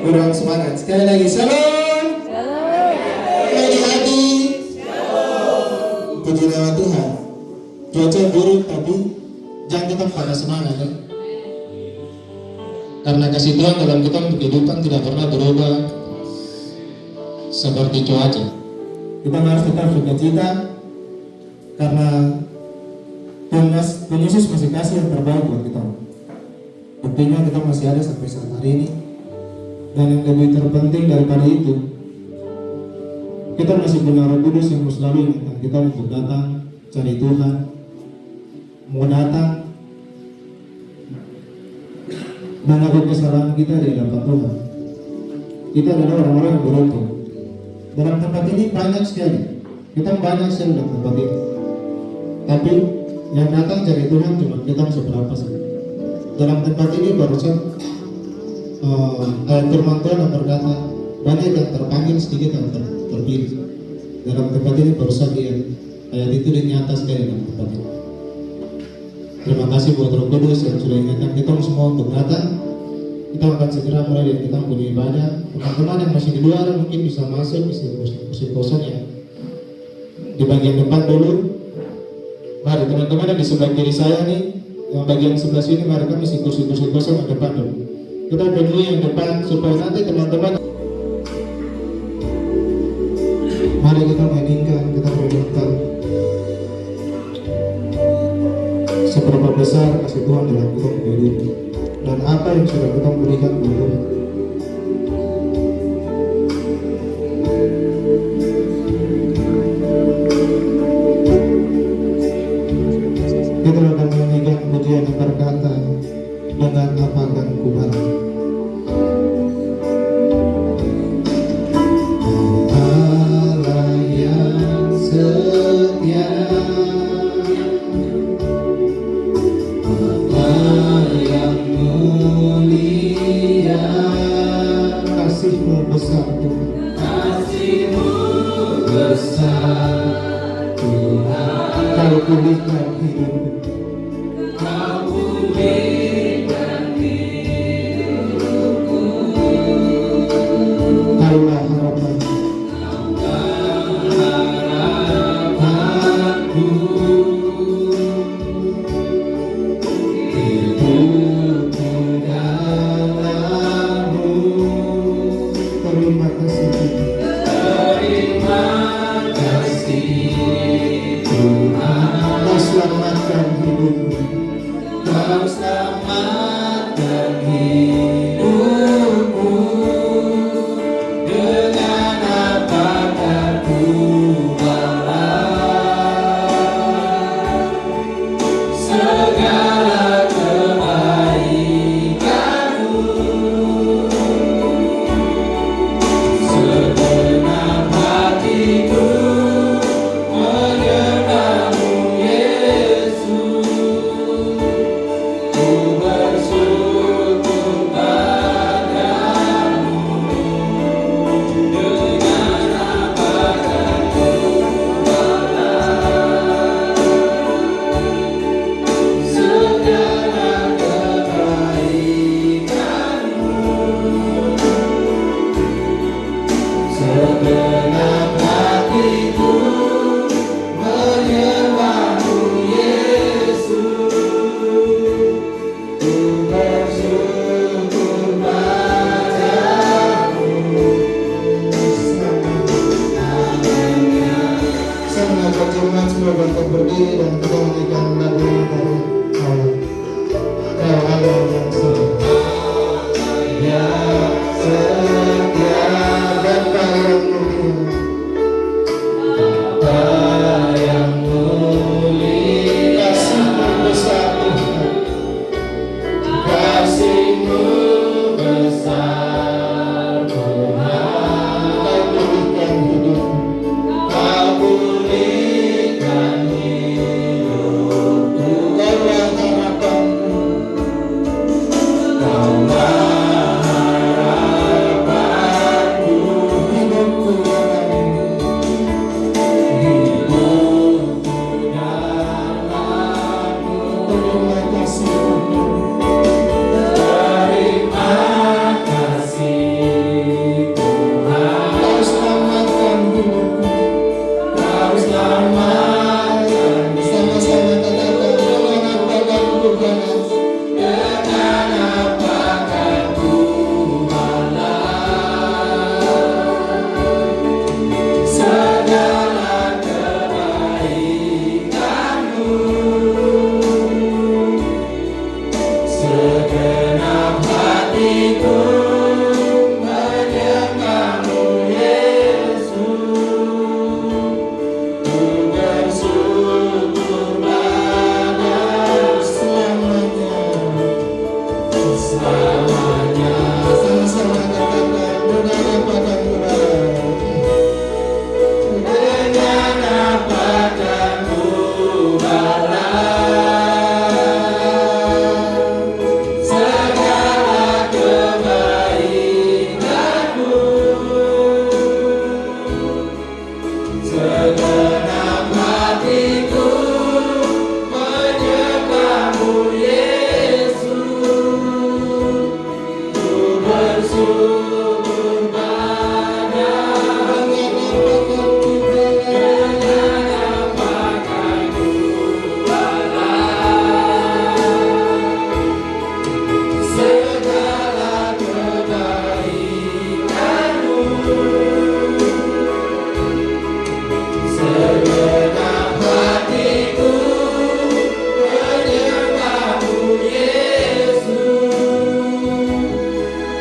kurang semangat. Sekali lagi, shalom. Hati-hati. Puji nama Tuhan. Cuaca buruk tapi jangan kita pada semangat ya. Karena kasih Tuhan dalam kita kehidupan tidak pernah berubah seperti cuaca. Kita harus tetap sukacita karena Tuhan Yesus masih kasih yang terbaik buat kita. Buktinya kita masih ada sampai saat hari ini. Dan yang lebih terpenting daripada itu, kita masih punya Roh Kudus yang selalu ingatkan kita untuk datang cari Tuhan, mau datang mengaku kesalahan kita di hadapan Tuhan. Kita adalah orang-orang yang beruntung. Dalam tempat ini banyak sekali, kita banyak sekali dalam tempat ini. Tapi yang datang cari Tuhan cuma kita seberapa saja. Dalam tempat ini barusan ayat firman Tuhan yang berkata banyak yang terpanggil, sedikit yang terpilih. Dalam tempat ini barusan ayat itu dinyata sekali dalam tempat ini. Terima kasih buat Roh Kudus yang sudah ingatkan kita semua untuk datang. Kita akan segera mulai dari kita punya ibadah. Teman-teman yang masih di luar mungkin bisa masuk, bisa kursi kosong ya. Di bagian depan dulu. Mari teman-teman yang di sebelah kiri saya nih, yang bagian sebelah sini, mari kami isi kursi-kursi kosong di depan dulu. Kita penuhi yang depan supaya nanti teman-teman. Mari kita mainkan, kita perhatikan seberapa besar kasih Tuhan dalam kita hidup dan apa yang sudah kita berikan kepada Tuhan. Kita akan menyanyikan pujian yang berkata, dengan apa akan kubalas. Allah yang setia, besar Tuhan, kasih-Mu besar Tuhan, Kau pulihkan hidupku, Kau pulihkan hidupku, Kaulah harapanku, Terima kasih Tuhan, Kau selamatkan Yesus,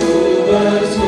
ku bersyukur.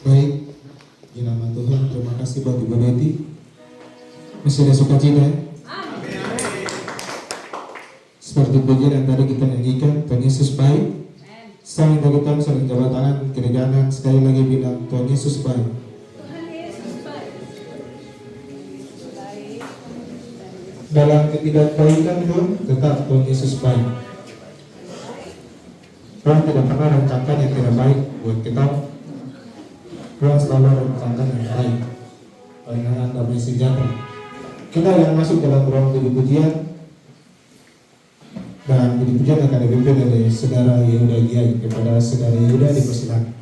Baik, di nama Tuhan, terima kasih buat Ibu Betty. Masih ada sukacita ya? Seperti pujian yang tadi kita nyanyikan, Tuhan Yesus baik. Saling berdoa, saling jabat tangan, kiri kanan, sekali lagi bilang Tuhan Yesus baik. Dalam ketidakbaikan pun tetap Tuhan Yesus baik. Tuhan tidak pernah rencanakan yang tidak baik buat kita. Tuhan selalu rencanakan yang baik. Pandangan damai sejahtera. Kita akan masuk dalam ruang puji-pujian. Dan puji-pujian akan dipimpin oleh Saudara Yehuda Giai. Kepada Saudara Yehuda dipersilakan.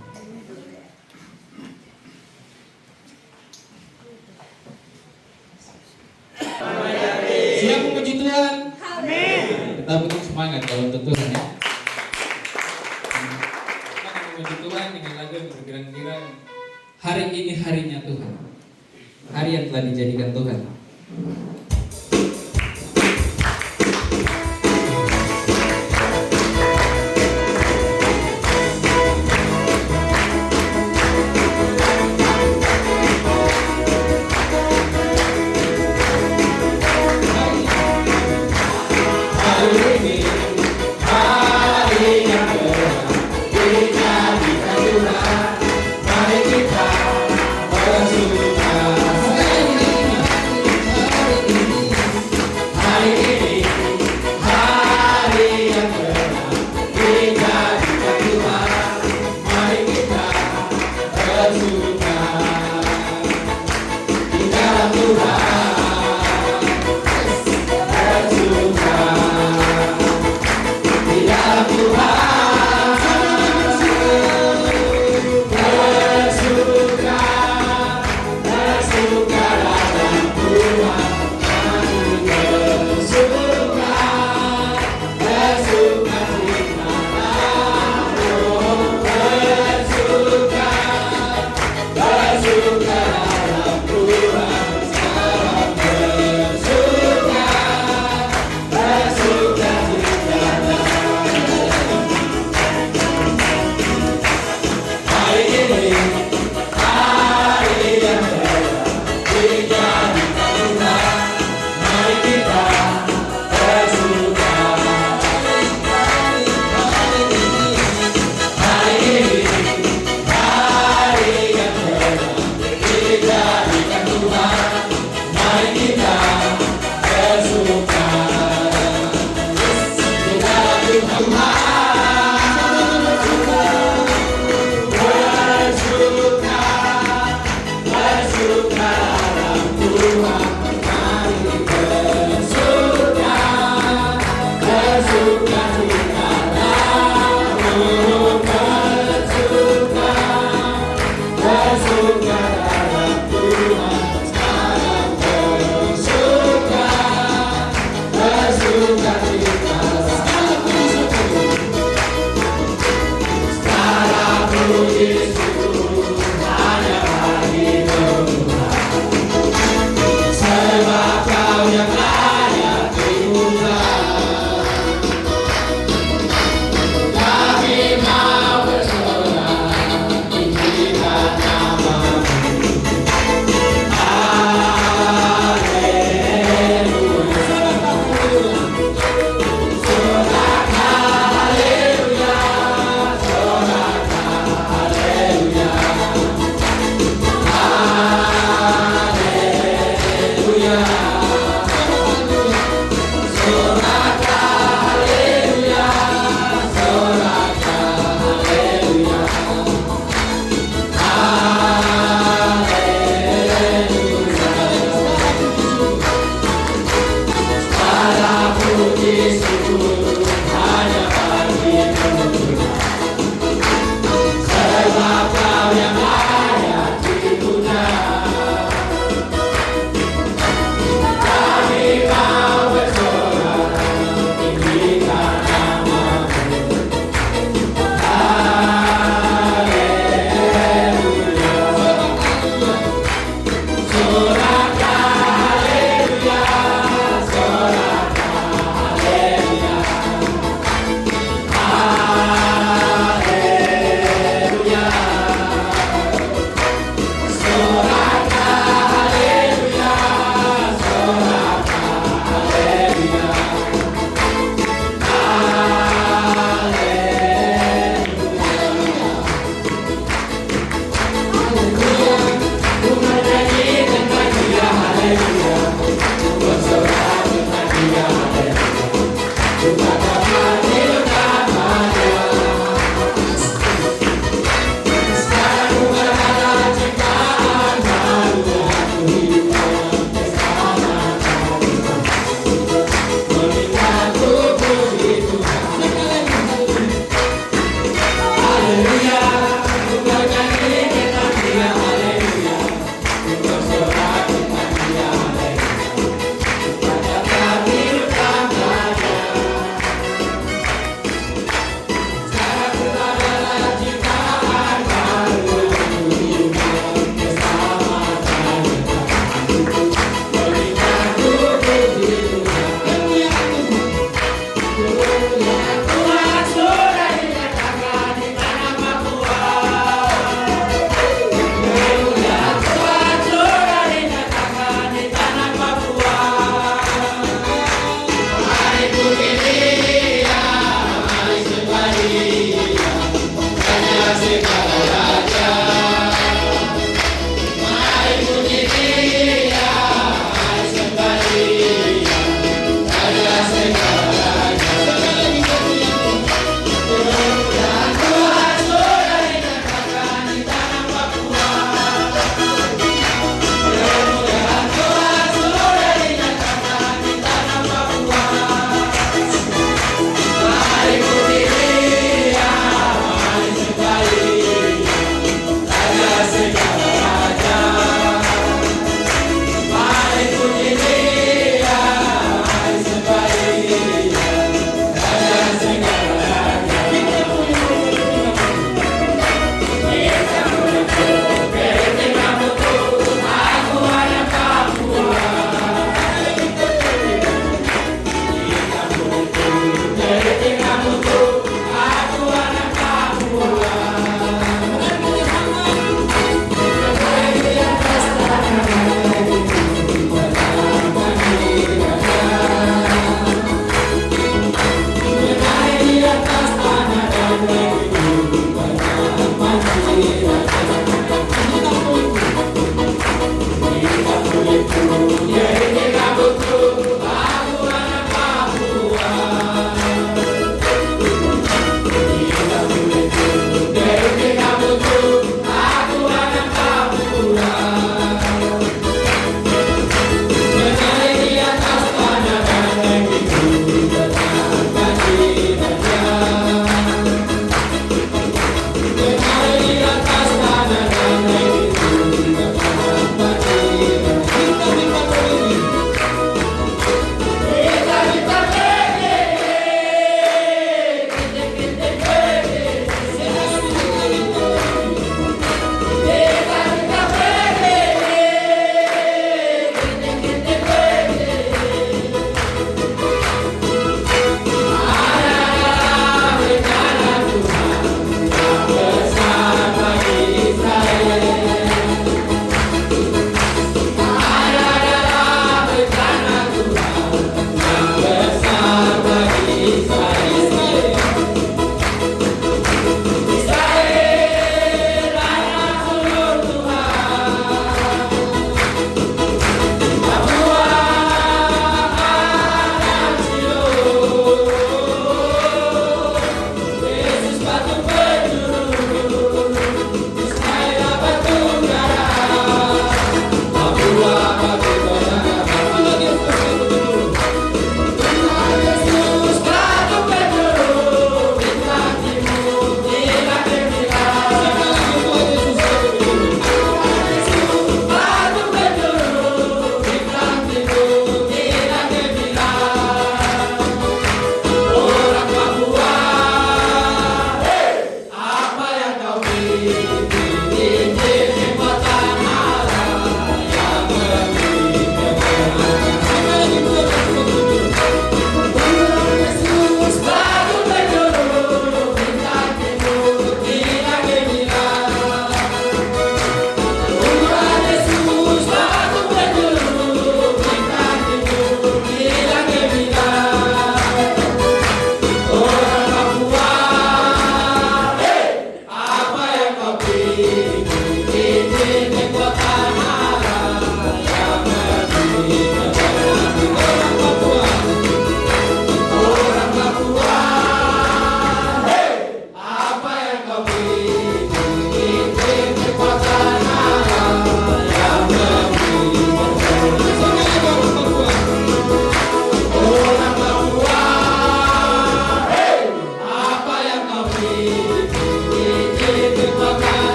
Siap memuji Tuhan. Amin. Kita beri semangat kalau untuk Tuhan ya. Kita memuji Tuhan dengan lagu yang bergirang-girang. Hari ini harinya Tuhan. Hari yang telah dijadikan Tuhan. Mari kita bersuka.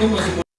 masih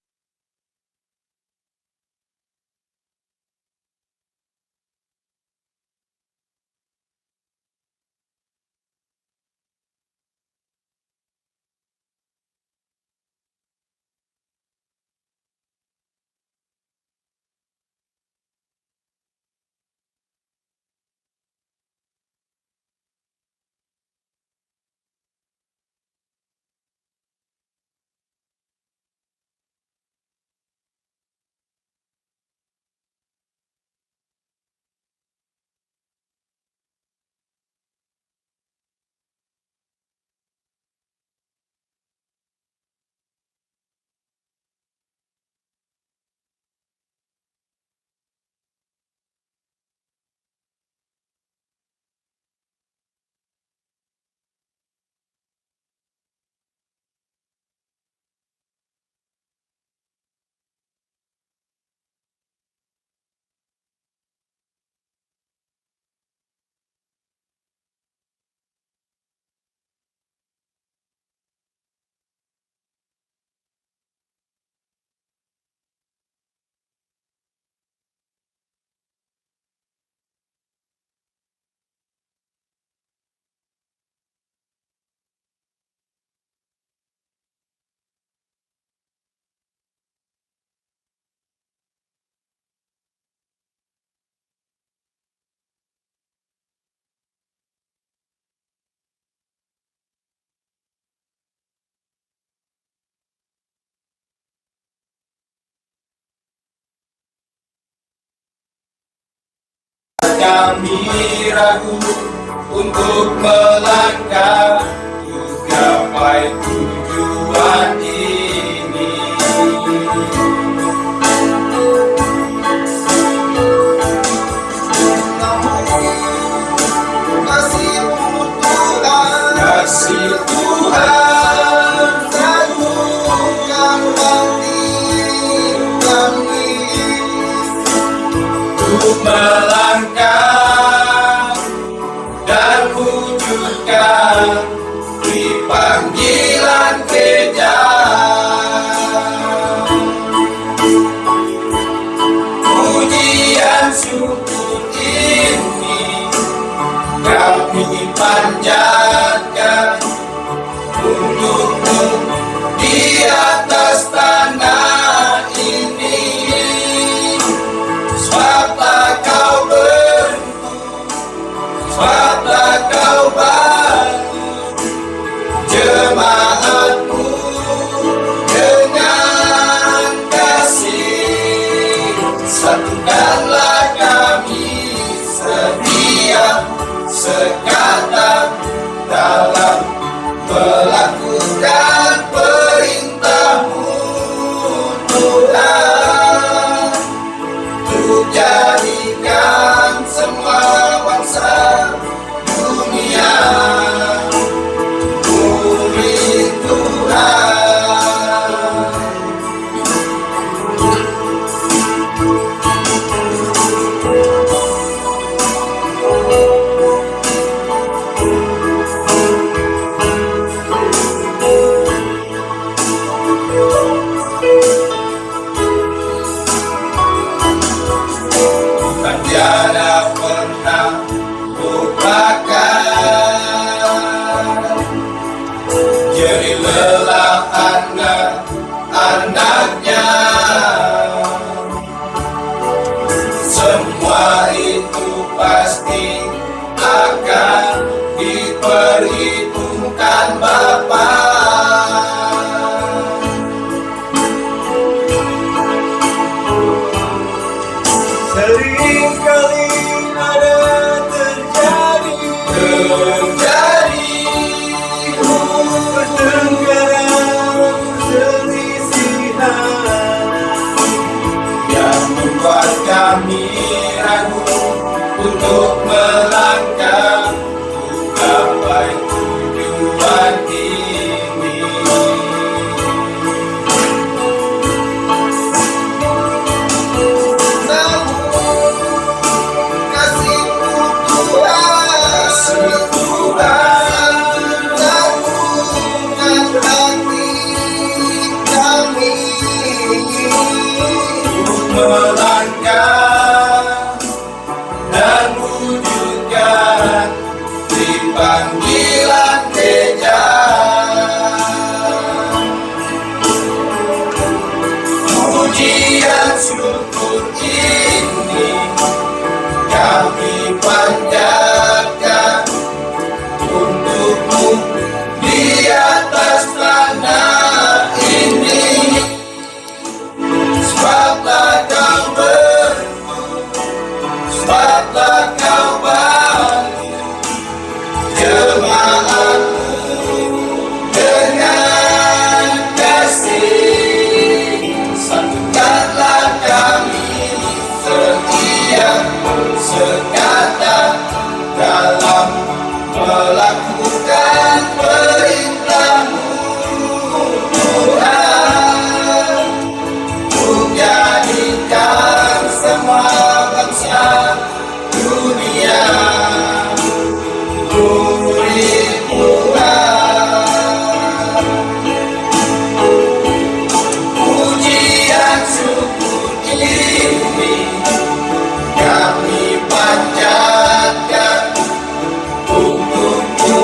kami ragu untuk melangkah untuk gapai tujuan ini. Kasih Tuhan satukan hati kami untuk melangkah dan wujudkan di panggilan gereja. melangkah dan wujudkan di panggilan gereja. Pujian syukur ini kami panjatkan untukmu di atas tanah ini. Sebablah kau sebablah kau bagi jemaatmu dengan kasih. Satukanlah kami setia sekata dalam melakukan perintah-Mu, Tuhan, untuk jadikan semua bangsa dunia murid Tuhan. Pujian syukur ini kami panjatkan untukmu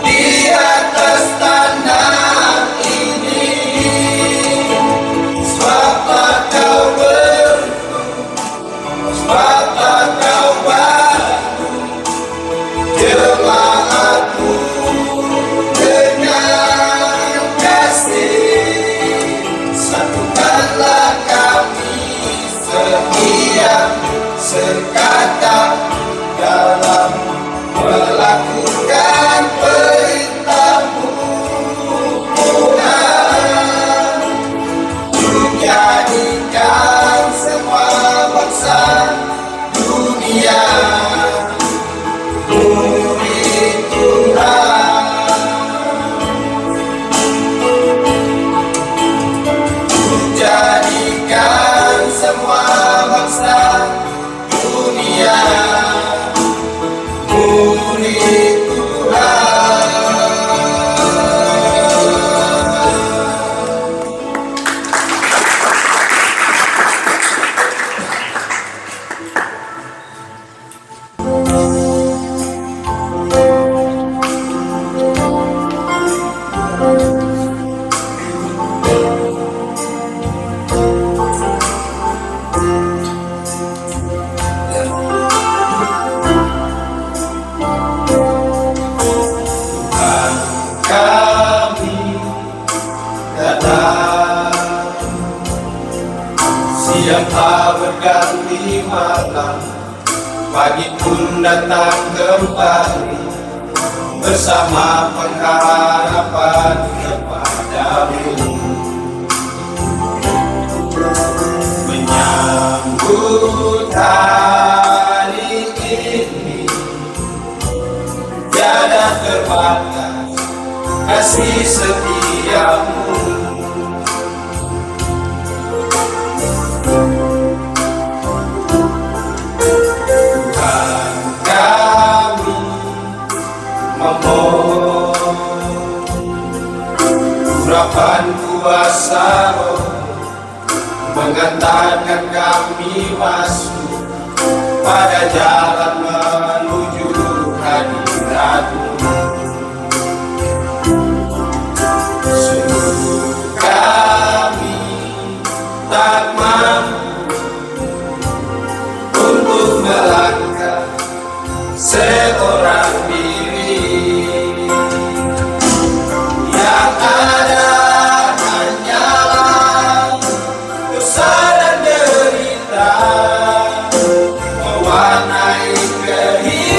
di atas tanah ini. Sebablah kau sebablah kau bantu jemaatmu dengan kasih. Satukanlah kami setia sekata dalam melakukan perintah-Mu, Tuhan, untuk jadikan semua bangsa dunia murid Tuhan. Untuk jadikan semua bangsa dunia murid Tuhan. Kami datang siang tak berganti malam, pagi pun datang kembali bersama pengharapan kepadamu, menyambut hari ini tiada terbatas kasih setiamu. Tuhan, kami memohon urapan kuasa Roh mengantarkan kami masuk pada jalan menuju hadirat-Mu. Kami tak mampu untuk melangkah seorang diri, yang ada hanyalah dosa dan derita mewarnai kehidupan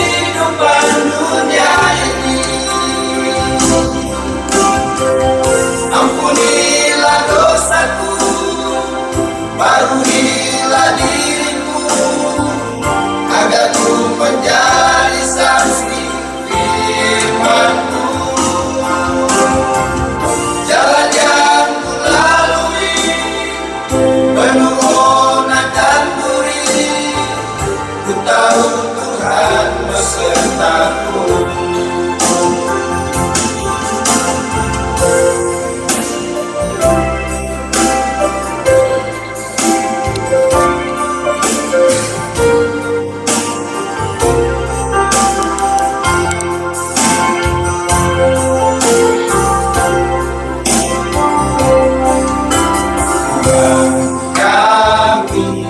kami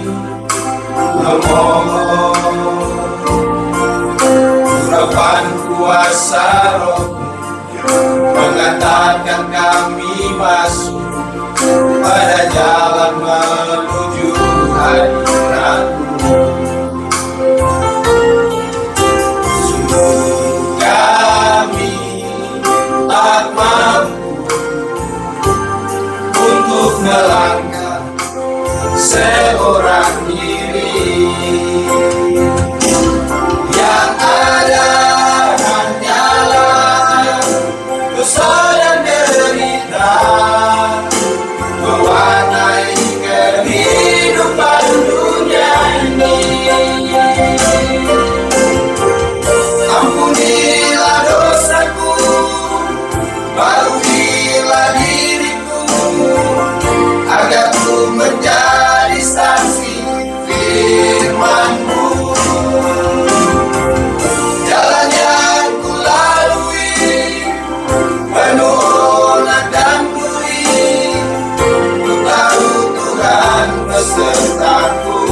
memohon urapan kuasa Roh mengatakan kami masuk pada jalan menuju hadirat-Mu. Sungguh kami tak mampu untuk melangkah seorang diri. Yang ada hanyalah dosa dan derita mewarnai kehidupan dunia ini. Ampunilah dosaku, baruilah diriku, agar ku menjadi saksi firman-Mu. Jalan yang ku lalui penuh onak dan duri, ku tahu Tuhan besertaku.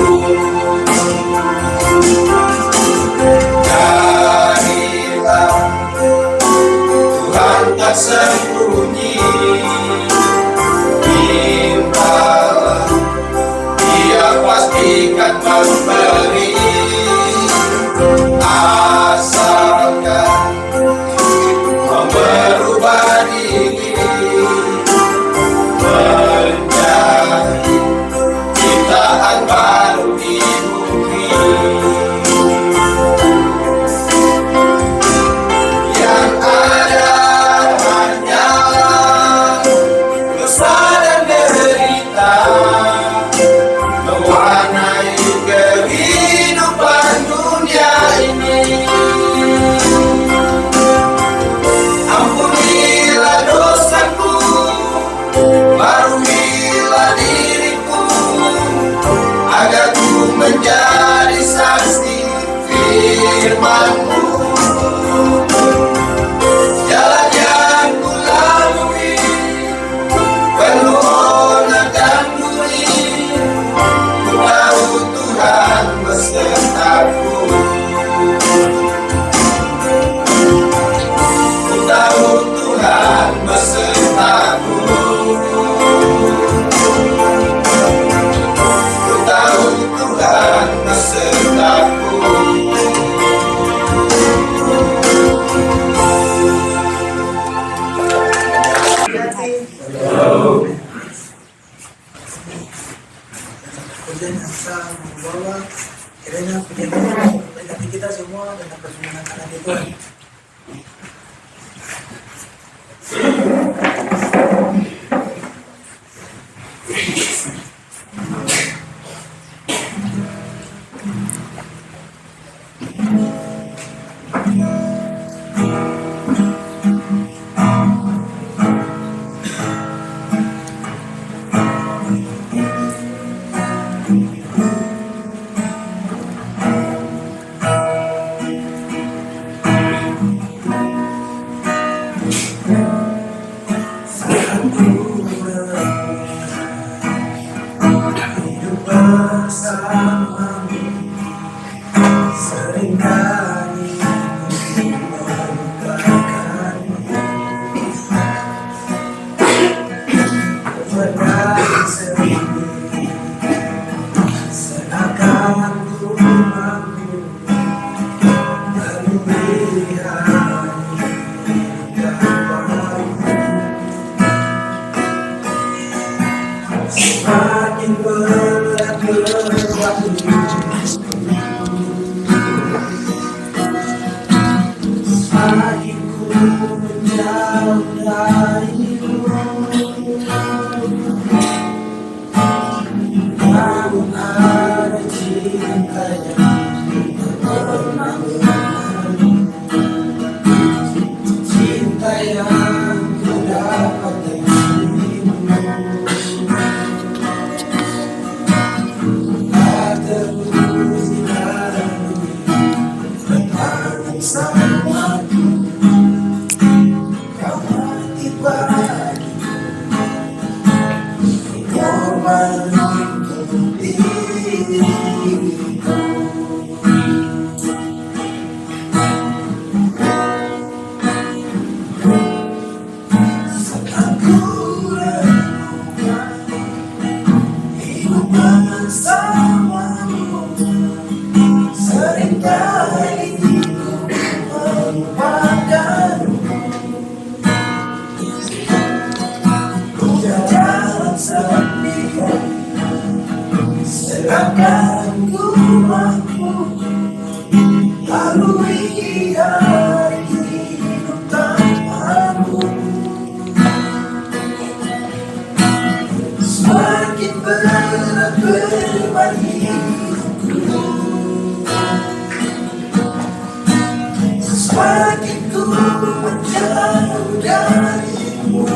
Jadilah Tuhan tak sembunyi, mintalah Dia pastikan memberi, asalkan merubah diri menjadi ciptaan baru di bumi. Yang ada hanyalah dosa dan derita mewarnai kehidupan dunia ini. Ampunilah dosaku, baruilah diriku, agar ku menjadi saksi firman-Mu. Jalan yang ku lalui penuh onak dan duri, ku tahu Tuhan besertaku. Ku tahu Tuhan besertaku. Ku tahu Tuhan besertaku. Kemudian bisa membawa kiranya penyembuhan bagi kita semua dan persembahan anak itu. Hidup bersamamu seringkali melukakanmu. Berdari sendiri seakan ku mampu melalui hari yang baru. Semakin berat beban semakin ku menjauh darimu. Namun ada cinta yang pernah menemani, cinta yang ku dapat darimu. Tak bersamamu. Seringkali ku melupakanmu. Ku jalan sendiri, sedangkan ku mampu lalui hari hidup tanpamu. Semakin berat beban hidupku, semakin ku menjauh darimu.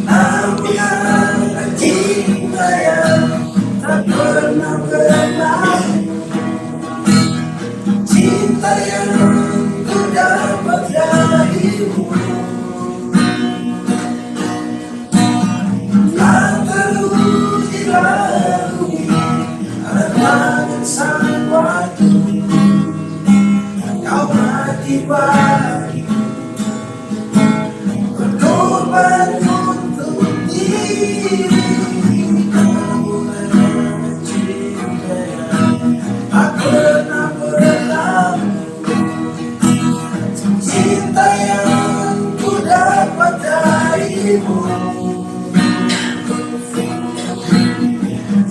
Namun ada cinta yang tak pernah berakhir, cinta yang ku dapat darimu. Tak terus dilalui halangan sang waktu, kau mati bagi berkorban untuk diriku. Cinta yang tak pernah berlalu, cinta yang ku dapat darimu.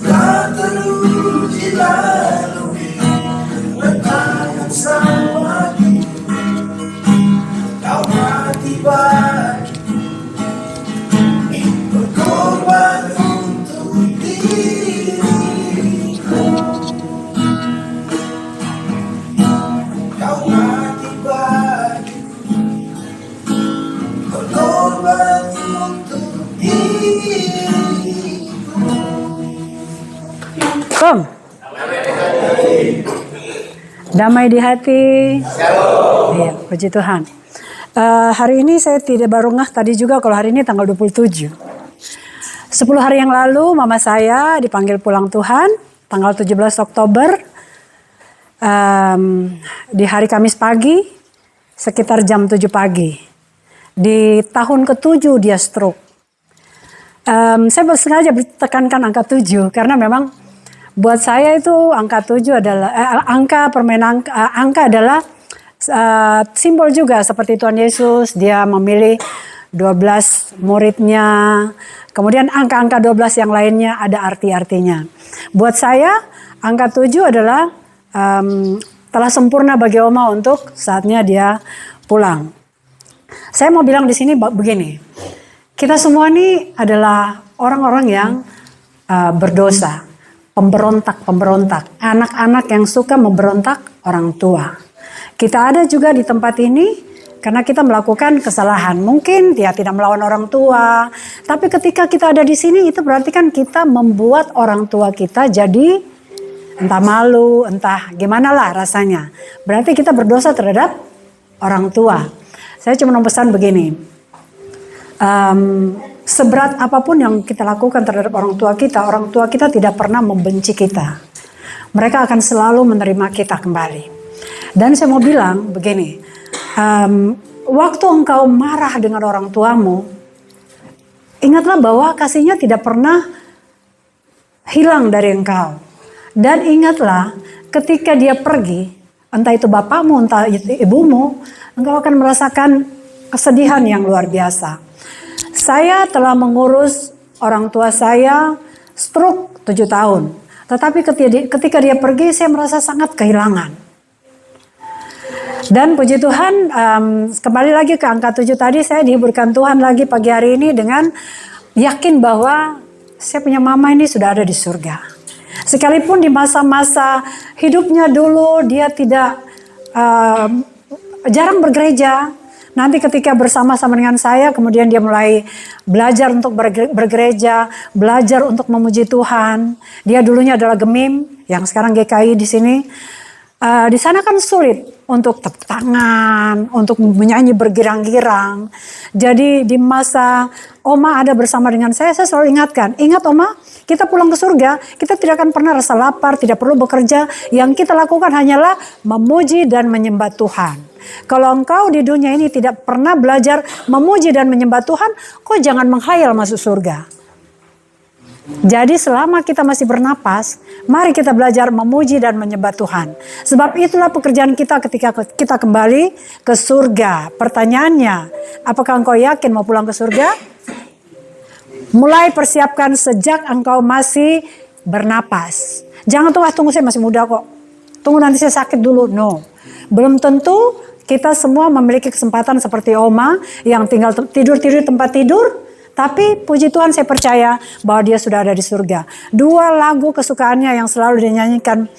Tak terus dilalui rentangan sang waktu, kau mati bagi berkorban untuk diriku. Kau mati bagi berkorban untuk diriku. Kom. Damai di hati. Iya, puji Tuhan. Hari ini saya tidak baru ngeh tadi juga kalau hari ini tanggal 27. 10 hari yang lalu mama saya dipanggil pulang Tuhan tanggal 17 Oktober. Di hari Kamis pagi sekitar jam 7 pagi. Di tahun ke-7 dia stroke. Saya sengaja tekankan angka 7 karena memang buat saya itu angka 7 adalah angka adalah simbol juga seperti Tuhan Yesus, dia memilih 12 muridnya. Kemudian angka-angka 12 yang lainnya ada arti-artinya. Buat saya angka 7 adalah telah sempurna bagi Oma untuk saatnya dia pulang. Saya mau bilang di sini begini. Kita semua ini adalah orang-orang yang berdosa. Pemberontak, anak-anak yang suka memberontak orang tua. Kita ada juga di tempat ini karena kita melakukan kesalahan. Mungkin dia tidak melawan orang tua, tapi ketika kita ada di sini itu berarti kan kita membuat orang tua kita jadi entah malu, entah gimana lah rasanya. Berarti kita berdosa terhadap orang tua. Saya cuma mau pesan begini. Seberat apapun yang kita lakukan terhadap orang tua kita tidak pernah membenci kita. Mereka akan selalu menerima kita kembali. Dan saya mau bilang begini, waktu engkau marah dengan orang tuamu, ingatlah bahwa kasihnya tidak pernah hilang dari engkau. Dan ingatlah ketika dia pergi, entah itu bapakmu, entah itu ibumu, engkau akan merasakan kesedihan yang luar biasa. Saya telah mengurus orang tua saya stroke 7 tahun. Tetapi ketika dia pergi saya merasa sangat kehilangan. Dan puji Tuhan kembali lagi ke angka 7 tadi, saya dihiburkan Tuhan lagi pagi hari ini dengan yakin bahwa saya punya mama ini sudah ada di surga. Sekalipun di masa-masa hidupnya dulu dia tidak jarang bergereja. Nanti ketika bersama-sama dengan saya, kemudian dia mulai belajar untuk bergereja, belajar untuk memuji Tuhan. Dia dulunya adalah Gemim, yang sekarang GKI di sini. Di sana kan sulit. untuk tepuk tangan, untuk menyanyi bergirang-girang. Jadi di masa Oma ada bersama dengan saya selalu ingatkan, ingat Oma, kita pulang ke surga, kita tidak akan pernah rasa lapar, tidak perlu bekerja. Yang kita lakukan hanyalah memuji dan menyembah Tuhan. Kalau engkau di dunia ini tidak pernah belajar memuji dan menyembah Tuhan, kok jangan menghayal masuk surga. Jadi selama kita masih bernapas, mari kita belajar memuji dan menyembah Tuhan. Sebab itulah pekerjaan kita ketika kita kembali ke surga. Pertanyaannya, apakah engkau yakin mau pulang ke surga? Mulai persiapkan sejak engkau masih bernapas. Jangan tunggu saya masih muda kok. Tunggu nanti saya sakit dulu. No. Belum tentu kita semua memiliki kesempatan seperti Oma yang tinggal tidur-tidur di tempat tidur. Tapi puji Tuhan saya percaya bahwa dia sudah ada di surga. 2 lagu kesukaannya yang selalu dinyanyikan.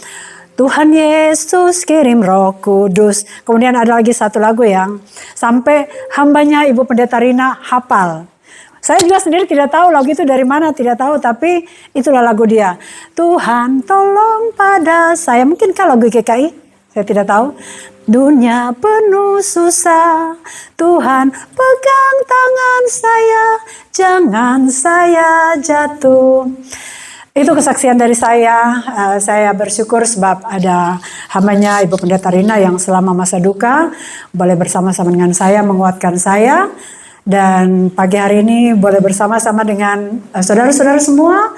Tuhan Yesus kirim Roh Kudus. Kemudian ada lagi satu lagu yang sampai hambanya Ibu Pendeta Rina hafal. Saya juga sendiri tidak tahu lagu itu dari mana, tidak tahu. Tapi itulah lagu dia. Tuhan tolong pada saya. Mungkinkah lagu GKI? Saya tidak tahu. Dunia penuh susah, Tuhan pegang tangan saya, jangan saya jatuh. Itu kesaksian dari saya. Saya bersyukur sebab ada hambanya Ibu Pendeta Rina yang selama masa duka boleh bersama-sama dengan saya, menguatkan saya. Dan pagi hari ini boleh bersama-sama dengan saudara-saudara semua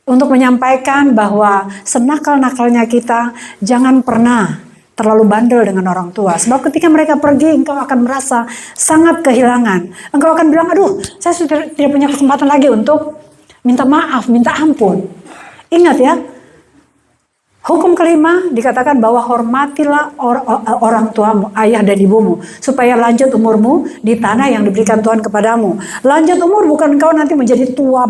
untuk menyampaikan bahwa senakal-nakalnya kita jangan pernah terlalu bandel dengan orang tua. Sebab ketika mereka pergi, engkau akan merasa sangat kehilangan. Engkau akan bilang, aduh, saya sudah tidak punya kesempatan lagi untuk minta maaf, minta ampun. Ingat ya, hukum kelima dikatakan bahwa hormatilah orang tuamu, ayah dan ibumu, supaya lanjut umurmu di tanah yang diberikan Tuhan kepadamu. Lanjut umur bukan engkau nanti menjadi tua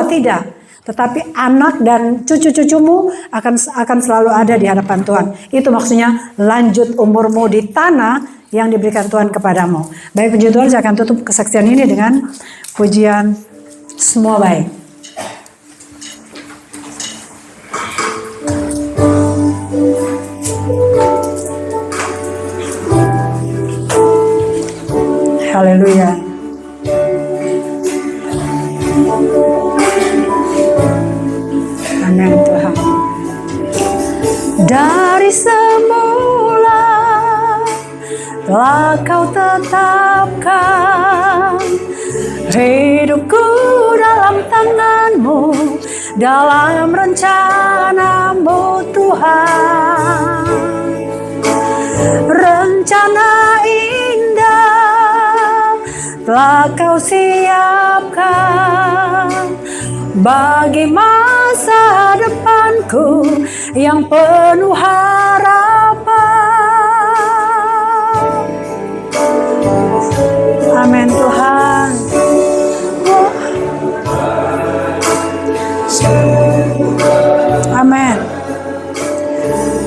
tidak. Tetapi anak dan cucu-cucumu akan selalu ada di hadapan Tuhan. Itu maksudnya lanjut umurmu di tanah yang diberikan Tuhan kepadamu. Baik, puji Tuhan, saya akan tutup kesaksian ini dengan pujian Semua Baik. Haleluya. Amin Tuhan. Dari semula telah kau tetapkan hidupku dalam tanganmu, dalam rencanamu Tuhan. Rencana indah telah kau siapkan bagi masa depanku yang penuh harapan. Amin Tuhan. Amin.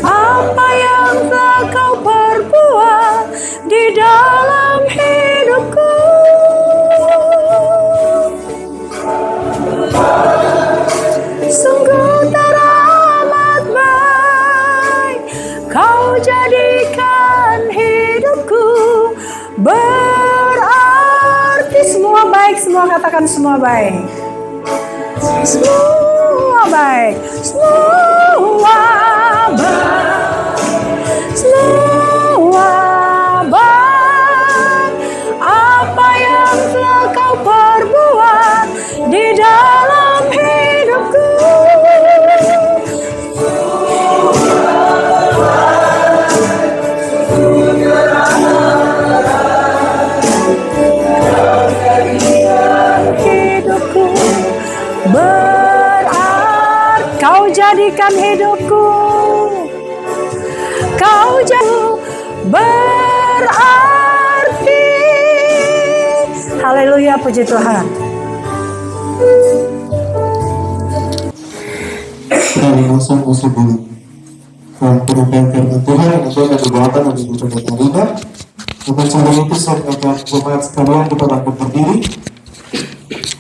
Apa yang telah kau perbuat di dalam hidupku, sungguh teramat baik. Kau jadikan hidupku berarti. Semua baik, semua katakan semua baik. Semua baik, semua baik, semua baik. Apa yang telah kau perbuat di dalam hidupku, hidupku berarti. Kau jadikan hidupku, kau jauh berarti. Haleluya, puji Tuhan. Kami langsung masuk dulu. Penyampaian firman Tuhan yang akan dibawakan oleh Ibu Pendeta Rina. Untuk sebelum itu saya mengajak jemaat sekalian kita bangkit berdiri.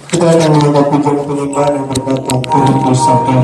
Kita akan mengucap pujian penyembahan yang berkata Tuhan bersabda.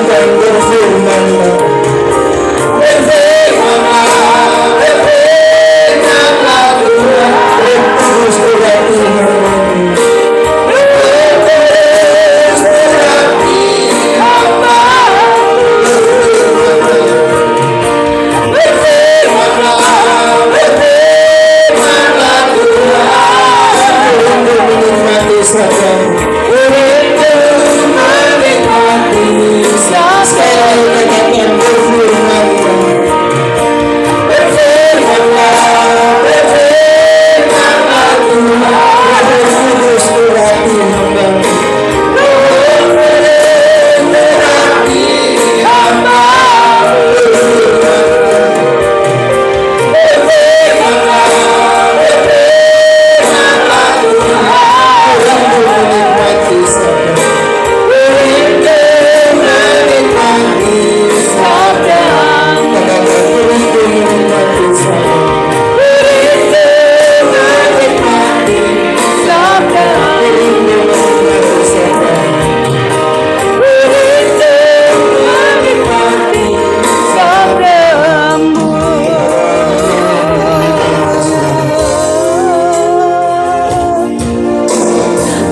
Tuhan berfirman-Nya.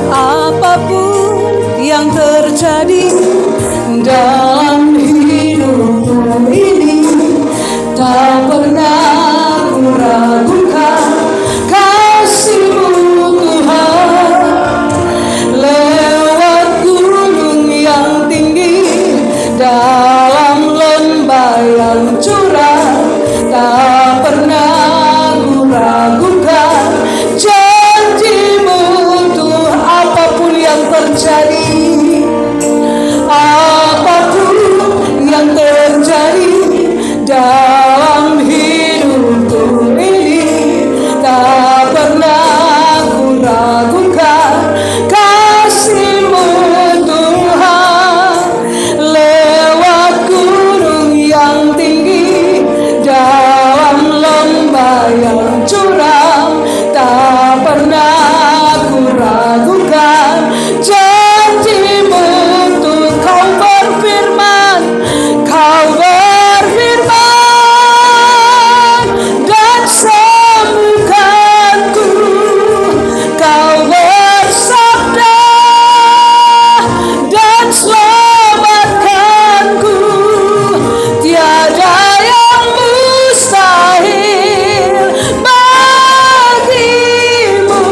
Apapun yang terjadi dalam hidupku ini, tak pernah ku ragukan kasih-Mu Tuhan. Lewat gunung yang tinggi, dalam lembah yang curam, tak pernah ku ragukan janji-Mu Tuhan. Apapun yang terjadi, apapun yang terjadi dalam hidupku ini, tak pernah ku ragukan kasih-Mu Tuhan. Lewat gunung yang tinggi, dalam lembah yang curam, tak pernah ku ragukan janji-Mu Tuhan. Kau berfirman, Kau berfirman dan sembuhkanku. Kau bersabda dan selamatkanku. Tiada yang mustahil bagimu.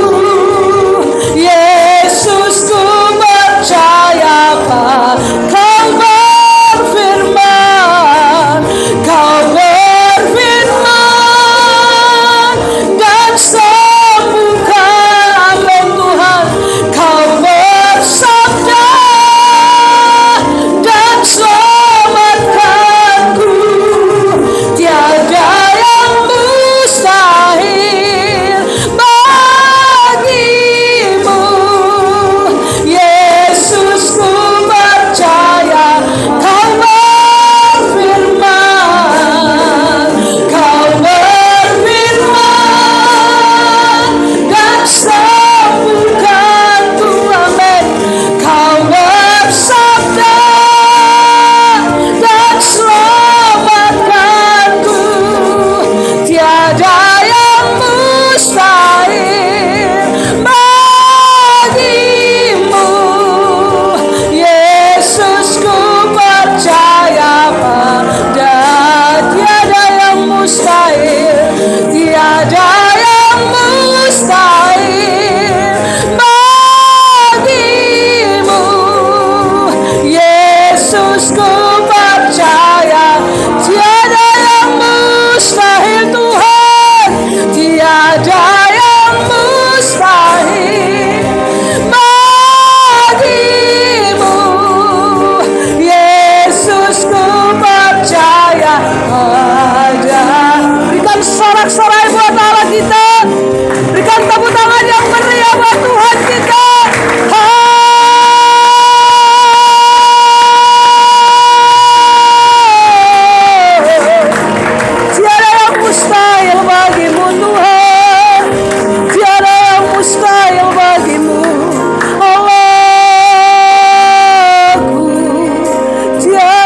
Yesus, ku percaya Kau berfirman, Kau berfirman dan sembuhkan. Amin Tuhan. Kau bersabda dan selamatkanku. Tiada yang mustahil bagimu. Yesus, ku percaya Kau berfirman, Kau berfirman dan sembuhkanku. Amin. Kau bersabda dan selamatkanku. Tiada yang mustahil bagimu. Yesus, ku percaya pada tiada yang mustahil, tiada yang mustahil bagimu. Yesus, ku percaya tiada yang mustahil Tuhan, tiada yang mustahil bagimu. Yesus, ku percaya ada. Berikan sorak-sorai buat Allah kita. Berikan tepuk tangan yang meriah buat Tuhan kita. Tiada yang mustahil bagimu Tuhan, tiada yang mustahil bagimu Allahku. Tiada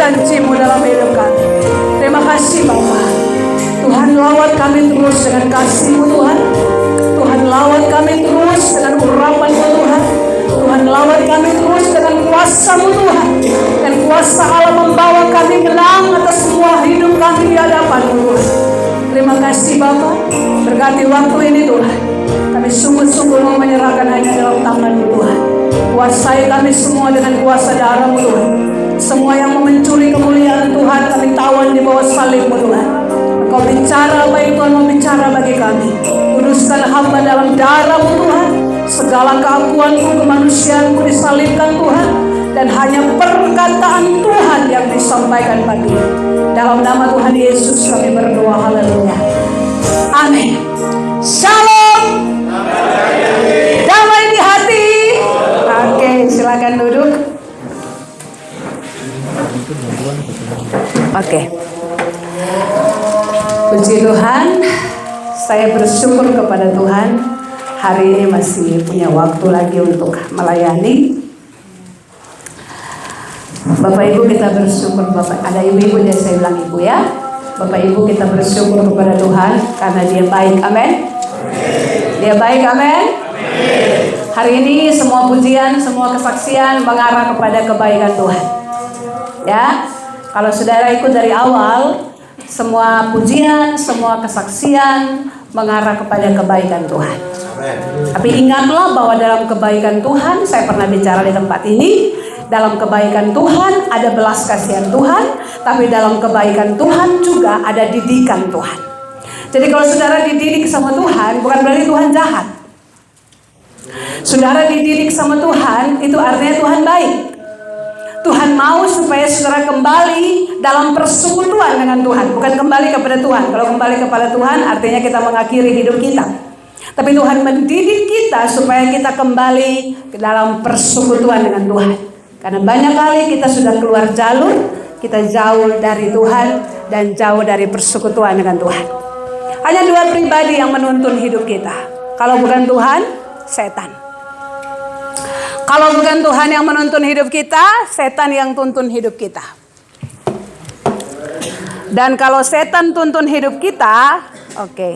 janji-Mu dalam hidup kami. Terima kasih Bapa. Tuhan, lawat kami terus dengan kasih-Mu Tuhan. Tuhan, lawat kami terus dengan urapan-Mu Tuhan. Tuhan, lawat kami terus dengan kuasa-Mu Tuhan. Dan kuasa Allah membawa kami menang atas semua hidup kami di hadapan-Mu Tuhan. Terima kasih Bapa. Berkati waktu ini Tuhan. Kami sungguh-sungguh mau menyerahkan hanya dalam tangan-Mu Tuhan. Kuasai kami semua dengan kuasa darah-Mu Tuhan. Semua yang mau mencuri kemuliaan Tuhan, kami tawan di bawah salib-Mu Tuhan. Engkau bicara apa yang Tuhan mau bicara bagi kami. Kuduskan hamba dalam darah-Mu Tuhan. Segala keakuanku, kemanusiaanku disalibkan Tuhan. Dan hanya perkataan Tuhan yang disampaikan pagi. Dalam nama Tuhan Yesus kami berdoa, haleluya. Amin. Shalom. Damai di hati. Oke, silakan duduk. Oke. Puji Tuhan. Saya bersyukur kepada Tuhan. Hari ini masih punya waktu lagi untuk melayani. Bapak Ibu kita bersyukur, Bapak ada ibu-ibu dia saya bilang ibu ya. Bapak Ibu kita bersyukur kepada Tuhan karena Dia baik, amin. Dia baik, amin. Hari ini semua pujian, semua kesaksian mengarah kepada kebaikan Tuhan. Ya, kalau saudara ikut dari awal, semua pujian, semua kesaksian mengarah kepada kebaikan Tuhan. Tapi ingatlah bahwa dalam kebaikan Tuhan, saya pernah bicara di tempat ini. Dalam kebaikan Tuhan ada belas kasihan Tuhan, tapi dalam kebaikan Tuhan juga ada didikan Tuhan. Jadi kalau saudara dididik sama Tuhan, bukan berarti Tuhan jahat. Saudara dididik sama Tuhan, itu artinya Tuhan baik. Tuhan mau supaya saudara kembali dalam persekutuan dengan Tuhan, bukan kembali kepada Tuhan. Kalau kembali kepada Tuhan artinya kita mengakhiri hidup kita. Tapi Tuhan mendidik kita supaya kita kembali ke dalam persekutuan dengan Tuhan. Karena banyak kali kita sudah keluar jalur, kita jauh dari Tuhan dan jauh dari persekutuan dengan Tuhan. Hanya dua pribadi yang menuntun hidup kita. Kalau bukan Tuhan, setan. Kalau bukan Tuhan yang menuntun hidup kita, setan yang tuntun hidup kita. Dan kalau setan tuntun hidup kita, oke.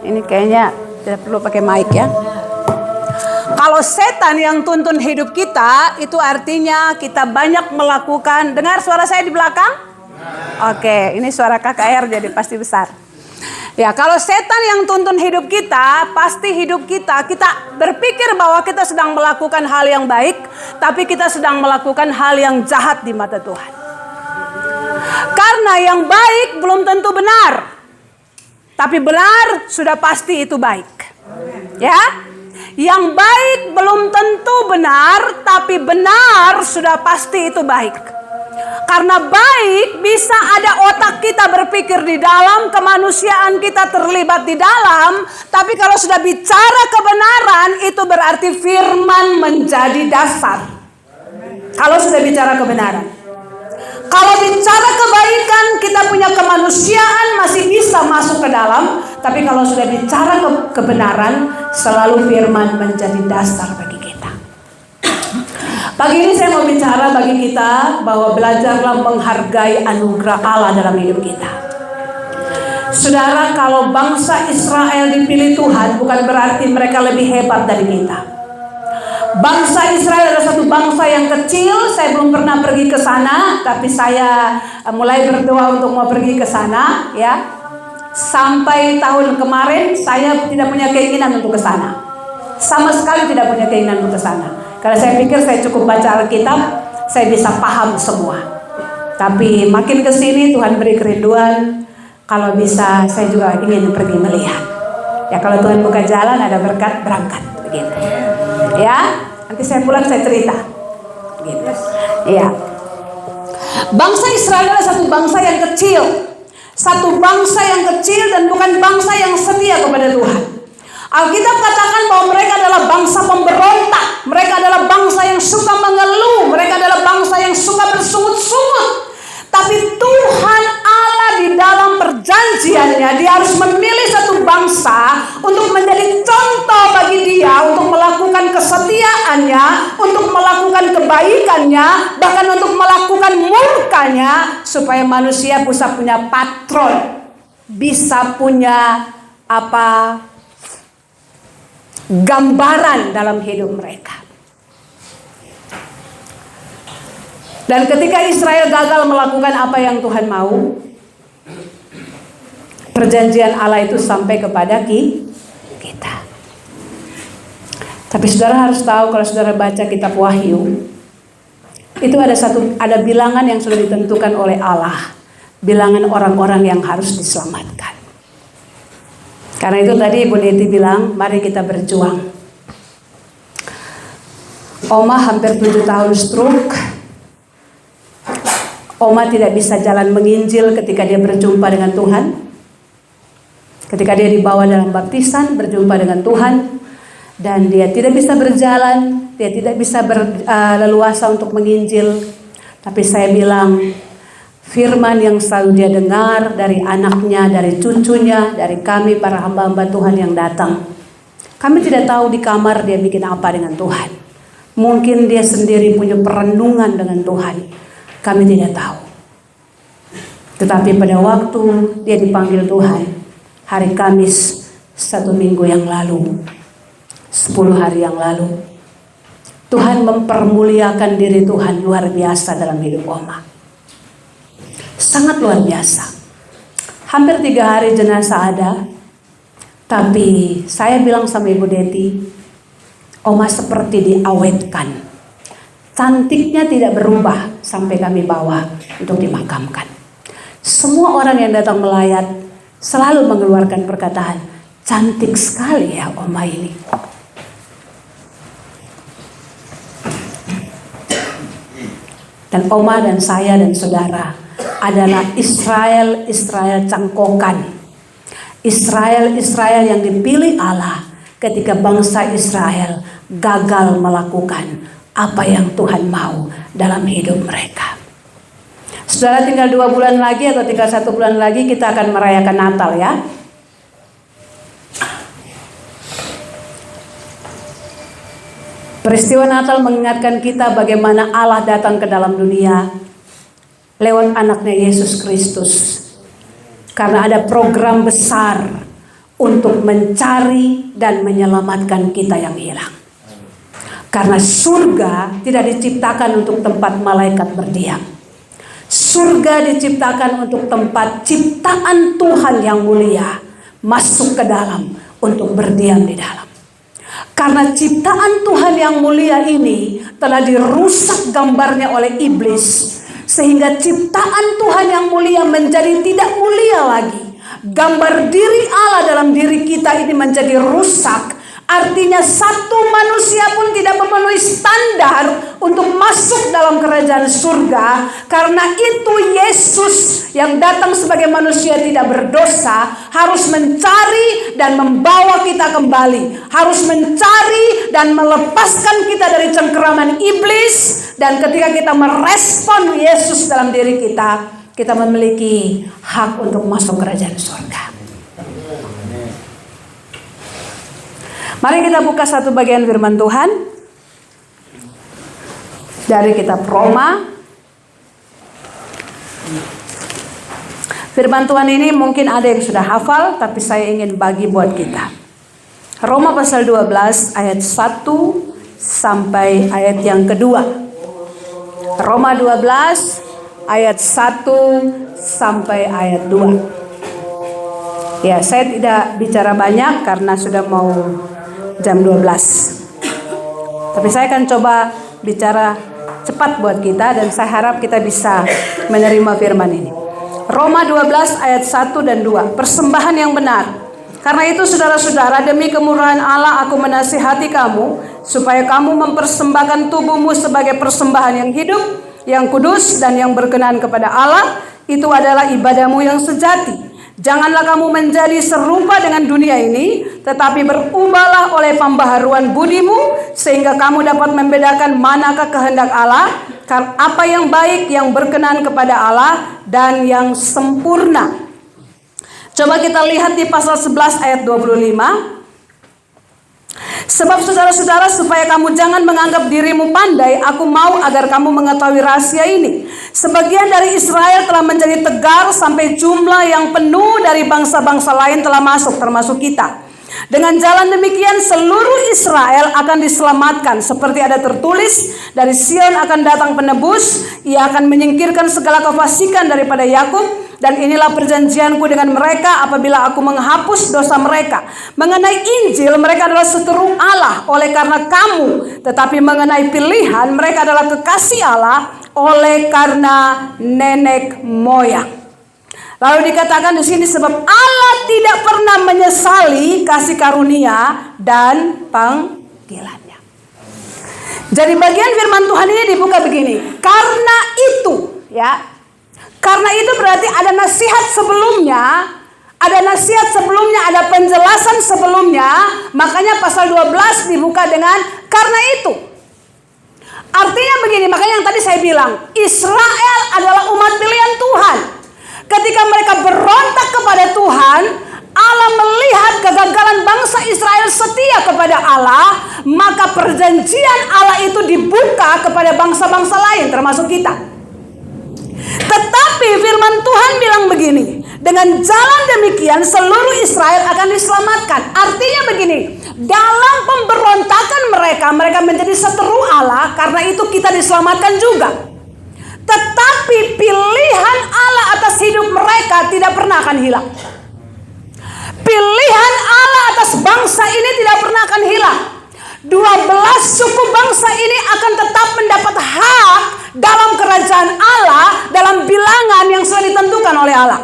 Ini kayaknya tidak perlu pakai mic ya. Kalau setan yang tuntun hidup kita, itu artinya kita banyak melakukan. Dengar suara saya di belakang? Oke, ini suara KKR jadi pasti besar. Ya, kalau setan yang tuntun hidup kita, pasti hidup kita berpikir bahwa kita sedang melakukan hal yang baik, tapi kita sedang melakukan hal yang jahat di mata Tuhan. Karena yang baik belum tentu benar, tapi benar sudah pasti itu baik. Ya? Yang baik belum tentu benar, tapi benar sudah pasti itu baik. Karena baik bisa ada otak kita berpikir di dalam, kemanusiaan kita terlibat di dalam, tapi kalau sudah bicara kebenaran, itu berarti firman menjadi dasar. Kalau sudah bicara kebenaran. Kalau bicara kebaikan, kita punya kemanusiaan masih bisa masuk ke dalam. Tapi kalau sudah bicara kebenaran, selalu firman menjadi dasar bagi kita. Pagi ini saya mau bicara bagi kita bahwa belajarlah menghargai anugerah Allah dalam hidup kita. Saudara, kalau bangsa Israel dipilih Tuhan, bukan berarti mereka lebih hebat dari kita. Bangsa Israel adalah satu bangsa yang kecil. Saya belum pernah pergi ke sana, tapi saya mulai berdoa untuk mau pergi ke sana, ya. Sampai tahun kemarin saya tidak punya keinginan untuk ke sana. Sama sekali tidak punya keinginan untuk ke sana. Karena saya pikir saya cukup baca Alkitab, saya bisa paham semua. Tapi makin ke sini Tuhan beri kerinduan, kalau bisa saya juga ingin pergi melihat. Ya, kalau Tuhan buka jalan ada berkat, berangkat begitu. Ya, nanti saya pulang saya cerita. Gitu. Iya. Bangsa Israel adalah satu bangsa yang kecil. Satu bangsa yang kecil dan bukan bangsa yang setia kepada Tuhan. Alkitab katakan bahwa mereka adalah bangsa pemberontak. Mereka adalah bangsa yang suka mengeluh. Mereka adalah bangsa yang suka bersungut-sungut. Tapi Tuhan Allah di dalam perjanjiannya, Dia harus memilih satu bangsa untuk menjadi contoh bagi Dia, untuk melakukan kesetiaannya, untuk melakukan kebaikannya, bahkan untuk melakukan murka Makanya supaya manusia bisa punya patron, bisa punya gambaran dalam hidup mereka. Dan ketika Israel gagal melakukan apa yang Tuhan mau, perjanjian Allah itu sampai kepada kita. Tapi saudara harus tahu, kalau saudara baca kitab Wahyu, itu ada bilangan yang sudah ditentukan oleh Allah, bilangan orang-orang yang harus diselamatkan. Karena itu tadi Ibu Neti bilang, mari kita berjuang. Oma hampir 7 tahun stroke. Oma tidak bisa jalan menginjil ketika dia berjumpa dengan Tuhan. Ketika dia dibawa dalam baptisan, berjumpa dengan Tuhan. Dan dia tidak bisa berjalan, dia tidak bisa leluasa untuk menginjil. Tapi saya bilang, firman yang selalu dia dengar dari anaknya, dari cucunya, dari kami para hamba-hamba Tuhan yang datang. Kami tidak tahu di kamar dia bikin apa dengan Tuhan. Mungkin dia sendiri punya perenungan dengan Tuhan. Kami tidak tahu. Tetapi pada waktu dia dipanggil Tuhan, hari Kamis 1 minggu yang lalu, 10 hari yang lalu, Tuhan mempermuliakan diri Tuhan luar biasa dalam hidup Oma. Sangat luar biasa. Hampir 3 hari jenazah ada. Tapi saya bilang sama Ibu Deti, Oma seperti diawetkan. Cantiknya tidak berubah sampai kami bawa untuk dimakamkan. Semua orang yang datang melayat selalu mengeluarkan perkataan, cantik sekali ya Oma ini. Dan Oma dan saya dan saudara adalah Israel cangkokan. Israel yang dipilih Allah ketika bangsa Israel gagal melakukan apa yang Tuhan mau dalam hidup mereka. Saudara, tinggal 2 bulan lagi atau tinggal 1 bulan lagi kita akan merayakan Natal ya. Peristiwa Natal mengingatkan kita bagaimana Allah datang ke dalam dunia lewat anaknya Yesus Kristus. Karena ada program besar untuk mencari dan menyelamatkan kita yang hilang. Karena surga tidak diciptakan untuk tempat malaikat berdiam. Surga diciptakan untuk tempat ciptaan Tuhan yang mulia masuk ke dalam untuk berdiam di dalam. Karena ciptaan Tuhan yang mulia ini telah dirusak gambarnya oleh iblis, sehingga ciptaan Tuhan yang mulia menjadi tidak mulia lagi. Gambar diri Allah dalam diri kita ini menjadi rusak. Artinya satu manusia pun tidak memenuhi standar untuk masuk dalam kerajaan surga. Karena itu Yesus yang datang sebagai manusia tidak berdosa harus mencari dan membawa kita kembali. Harus mencari dan melepaskan kita dari cengkeraman iblis. Dan ketika kita merespon Yesus dalam diri kita, kita memiliki hak untuk masuk kerajaan surga. Mari kita buka satu bagian firman Tuhan dari kitab Roma. Firman Tuhan ini mungkin ada yang sudah hafal, tapi saya ingin bagi buat kita. Roma pasal 12 ayat 1 sampai ayat yang kedua. Roma 12 ayat 1 sampai ayat 2. Ya, saya tidak bicara banyak karena sudah mau jam 12. Tapi saya akan coba bicara cepat buat kita dan saya harap kita bisa menerima firman ini. Roma 12 ayat 1 dan 2. Persembahan yang benar. Karena itu saudara-saudara, demi kemurahan Allah aku menasihati kamu supaya kamu mempersembahkan tubuhmu sebagai persembahan yang hidup, yang kudus dan yang berkenan kepada Allah. Itu adalah ibadahmu yang sejati. Janganlah kamu menjadi serupa dengan dunia ini, tetapi berubahlah oleh pembaharuan budimu, sehingga kamu dapat membedakan manakah kehendak Allah, apa yang baik, yang berkenan kepada Allah, dan yang sempurna. Coba kita lihat di pasal 11 ayat 25. Sebab saudara-saudara, supaya kamu jangan menganggap dirimu pandai, aku mau agar kamu mengetahui rahasia ini. sebagian dari Israel telah menjadi tegar sampai jumlah yang penuh dari bangsa-bangsa lain telah masuk, termasuk kita. Dengan jalan demikian seluruh Israel akan diselamatkan, seperti ada tertulis, dari Sion akan datang penebus, ia akan menyingkirkan segala kefasikan daripada Yakub, dan inilah perjanjianku dengan mereka apabila aku menghapus dosa mereka. Mengenai Injil, mereka adalah seteru Allah oleh karena kamu, tetapi mengenai pilihan, mereka adalah kekasih Allah oleh karena nenek moyang. Lalu dikatakan di sini, sebab Allah tidak pernah menyesali kasih karunia dan panggilannya. Jadi bagian firman Tuhan ini dibuka begini. Karena itu, ya. Karena itu berarti ada nasihat sebelumnya, ada penjelasan sebelumnya. Makanya pasal 12 dibuka dengan karena itu. Artinya begini, makanya yang tadi saya bilang, Israel adalah umat pilihan Tuhan. Ketika mereka berontak kepada Tuhan, Allah melihat kegagalan bangsa Israel setia kepada Allah, maka perjanjian Allah itu dibuka kepada bangsa-bangsa lain, termasuk kita. Tetapi firman Tuhan bilang begini, dengan jalan demikian seluruh Israel akan diselamatkan. Artinya begini, dalam pemberontakan mereka menjadi seteru Allah, karena itu kita diselamatkan juga. Tetapi pilihan Allah atas hidup mereka tidak pernah akan hilang. Pilihan Allah atas bangsa ini tidak pernah akan hilang. 12 suku bangsa ini akan tetap mendapat hak dalam kerajaan Allah, dalam bilangan yang sudah ditentukan oleh Allah.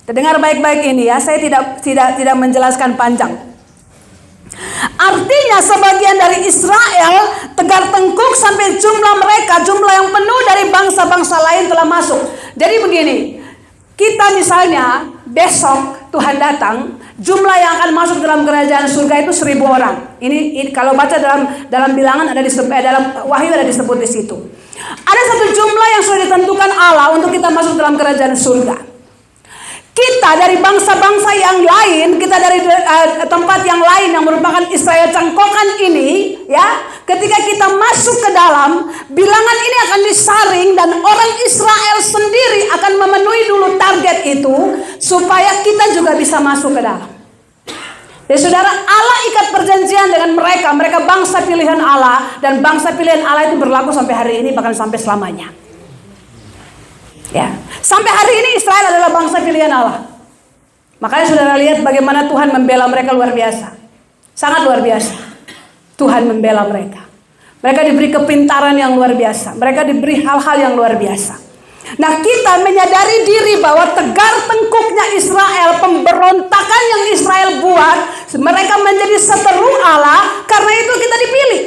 Dengar baik-baik ini ya, saya tidak menjelaskan panjang. Artinya sebagian dari Israel tegar tengkuk sampai jumlah yang penuh dari bangsa-bangsa lain telah masuk. Jadi begini, kita misalnya besok Tuhan datang, jumlah yang akan masuk dalam kerajaan surga itu 1.000 orang. Ini kalau baca dalam bilangan ada dalam Wahyu ada disebut di situ. Ada satu jumlah yang sudah ditentukan Allah untuk kita masuk dalam kerajaan surga. Kita dari bangsa-bangsa yang lain, kita dari tempat yang lain yang merupakan Israel cangkokan ini, ya, ketika kita masuk ke dalam, bilangan ini akan disaring dan orang Israel sendiri akan memenuhi dulu target itu supaya kita juga bisa masuk ke dalam. Ya saudara, Allah ikat perjanjian dengan mereka bangsa pilihan Allah, dan bangsa pilihan Allah itu berlaku sampai hari ini, bahkan sampai selamanya. Ya, sampai hari ini Israel adalah bangsa pilihan Allah. Makanya saudara lihat bagaimana Tuhan membela mereka luar biasa. Sangat luar biasa. Tuhan membela mereka. Mereka diberi kepintaran yang luar biasa. Mereka diberi hal-hal yang luar biasa. Nah, kita menyadari diri bahwa tegar tengkuknya Israel, pemberontakan yang Israel buat, mereka menjadi seteru Allah, karena itu kita dipilih.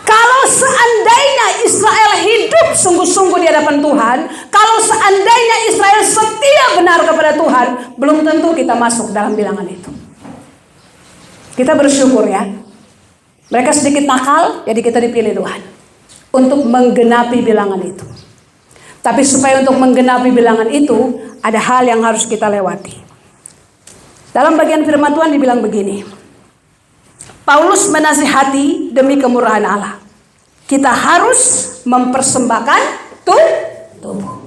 Kalau seandainya Israel hidup sungguh-sungguh di hadapan Tuhan, kalau seandainya Israel setia benar kepada Tuhan, belum tentu kita masuk dalam bilangan itu. Kita bersyukur ya. Mereka sedikit nakal, jadi kita dipilih Tuhan untuk menggenapi bilangan itu. Tapi supaya untuk menggenapi bilangan itu, ada hal yang harus kita lewati. Dalam bagian firman Tuhan dibilang begini, Paulus menasihati demi kemurahan Allah. Kita harus mempersembahkan tubuh.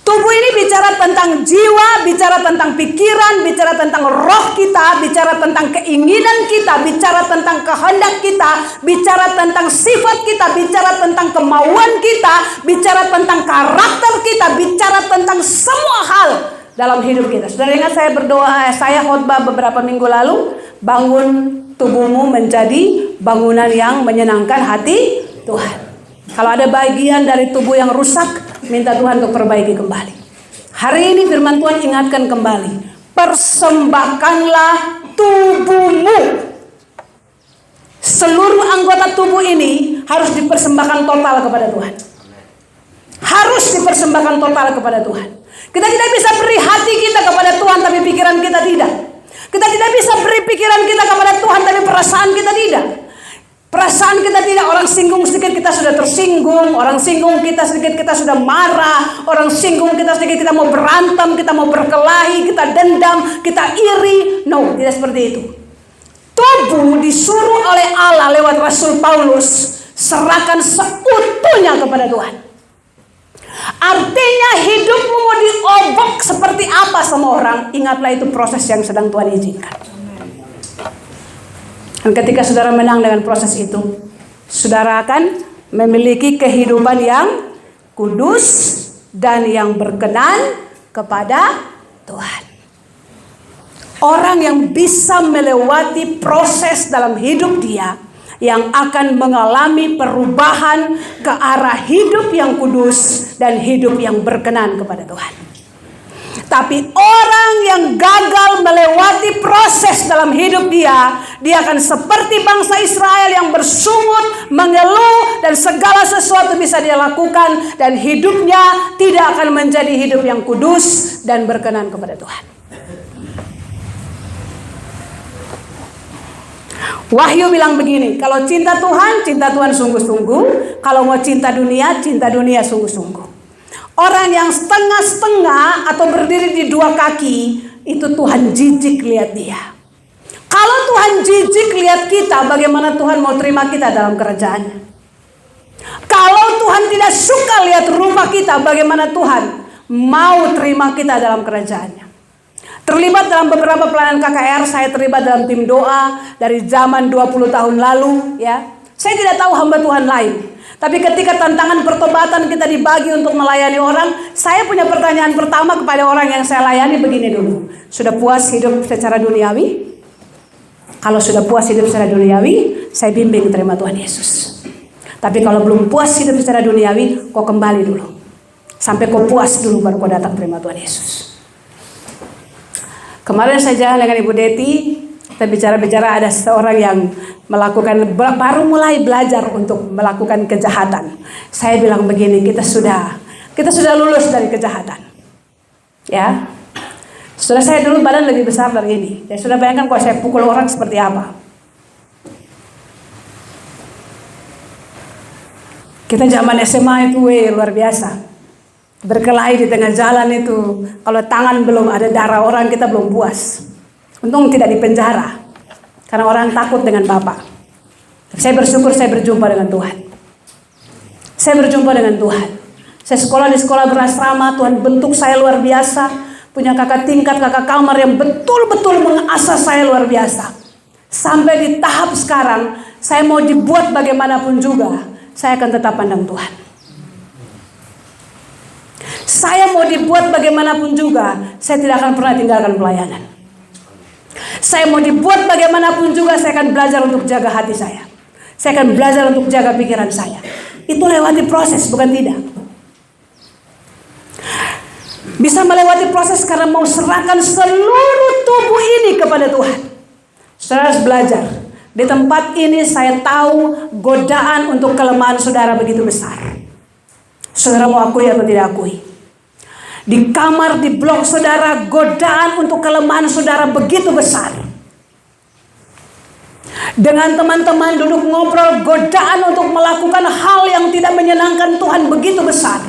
Tubuh ini bicara tentang jiwa, bicara tentang pikiran, bicara tentang roh kita, bicara tentang keinginan kita, bicara tentang kehendak kita, bicara tentang sifat kita, bicara tentang kemauan kita, bicara tentang karakter kita, bicara tentang semua hal dalam hidup kita. Saudara ingat saya berdoa, saya khotbah beberapa minggu lalu, bangun tubuhmu menjadi bangunan yang menyenangkan hati Tuhan. Kalau ada bagian dari tubuh yang rusak, minta Tuhan untuk perbaiki kembali. Hari ini firman Tuhan ingatkan kembali, persembahkanlah tubuhmu. Seluruh anggota tubuh ini harus dipersembahkan total kepada Tuhan. Harus dipersembahkan total kepada Tuhan. Kita tidak bisa beri hati kita kepada Tuhan, tapi pikiran kita tidak. Kita tidak bisa beri pikiran kita kepada Tuhan, tapi perasaan kita tidak. Perasaan kita tidak, orang singgung sedikit kita sudah tersinggung, orang singgung kita sedikit kita sudah marah, orang singgung kita sedikit kita mau berantem, kita mau berkelahi, kita dendam, kita iri. No, tidak seperti itu. Tubuh disuruh oleh Allah lewat Rasul Paulus, serahkan seutuhnya kepada Tuhan. Artinya hidupmu mau diobok seperti apa sama orang, ingatlah itu proses yang sedang Tuhan izinkan. Dan ketika saudara menang dengan proses itu, saudara akan memiliki kehidupan yang kudus dan yang berkenan kepada Tuhan. Orang yang bisa melewati proses dalam hidup dia, yang akan mengalami perubahan ke arah hidup yang kudus dan hidup yang berkenan kepada Tuhan. Tapi orang yang gagal melewati proses dalam hidup dia akan seperti bangsa Israel yang bersungut, mengeluh, dan segala sesuatu bisa dia lakukan, dan hidupnya tidak akan menjadi hidup yang kudus dan berkenan kepada Tuhan. Wahyu bilang begini, kalau cinta Tuhan sungguh-sungguh. Kalau mau cinta dunia sungguh-sungguh. Orang yang setengah-setengah atau berdiri di dua kaki, itu Tuhan jijik lihat dia. Kalau Tuhan jijik lihat kita, bagaimana Tuhan mau terima kita dalam kerajaannya? Kalau Tuhan tidak suka lihat rupa kita, bagaimana Tuhan mau terima kita dalam kerajaannya? Terlibat dalam beberapa pelayanan KKR, saya terlibat dalam tim doa dari zaman 20 tahun lalu, ya. Saya tidak tahu hamba Tuhan lain. Tapi ketika tantangan pertobatan kita dibagi untuk melayani orang, saya punya pertanyaan pertama kepada orang yang saya layani begini dulu. Sudah puas hidup secara duniawi? Kalau sudah puas hidup secara duniawi, saya bimbing terima Tuhan Yesus. Tapi kalau belum puas hidup secara duniawi, kau kembali dulu. Sampai kau puas dulu baru kau datang terima Tuhan Yesus. Kemarin saya jalan dengan Ibu Deti, kita bicara-bicara, ada seorang yang baru mulai belajar untuk melakukan kejahatan. Saya bilang begini, kita sudah lulus dari kejahatan. Ya. Sudah, saya dulu badan lebih besar dari ini. Ya, sudah bayangkan kalau saya pukul orang seperti apa. Kita zaman SMA itu luar biasa. Berkelahi di tengah jalan itu, kalau tangan belum ada darah orang, kita belum puas. Untung tidak di penjara, karena orang takut dengan Bapak. Saya bersyukur saya berjumpa dengan Tuhan. Saya berjumpa dengan Tuhan. Saya sekolah di sekolah berasrama, Tuhan bentuk saya luar biasa. Punya kakak tingkat, kakak kamar yang betul-betul mengasah saya luar biasa. Sampai di tahap sekarang, saya mau dibuat bagaimanapun juga, saya akan tetap pandang Tuhan. Saya mau dibuat bagaimanapun juga, saya tidak akan pernah tinggalkan pelayanan. Saya mau dibuat bagaimanapun juga, saya akan belajar untuk jaga hati saya. Saya akan belajar untuk jaga pikiran saya. Itu lewati proses, bukan tidak. Bisa melewati proses karena mau serahkan seluruh tubuh ini kepada Tuhan. Saudara harus belajar. Di tempat ini saya tahu godaan untuk kelemahan saudara begitu besar. Saudara mau akui atau tidak akui? Di kamar, di blok saudara, godaan untuk kelemahan saudara begitu besar. Dengan teman-teman duduk ngobrol, godaan untuk melakukan hal yang tidak menyenangkan Tuhan begitu besar.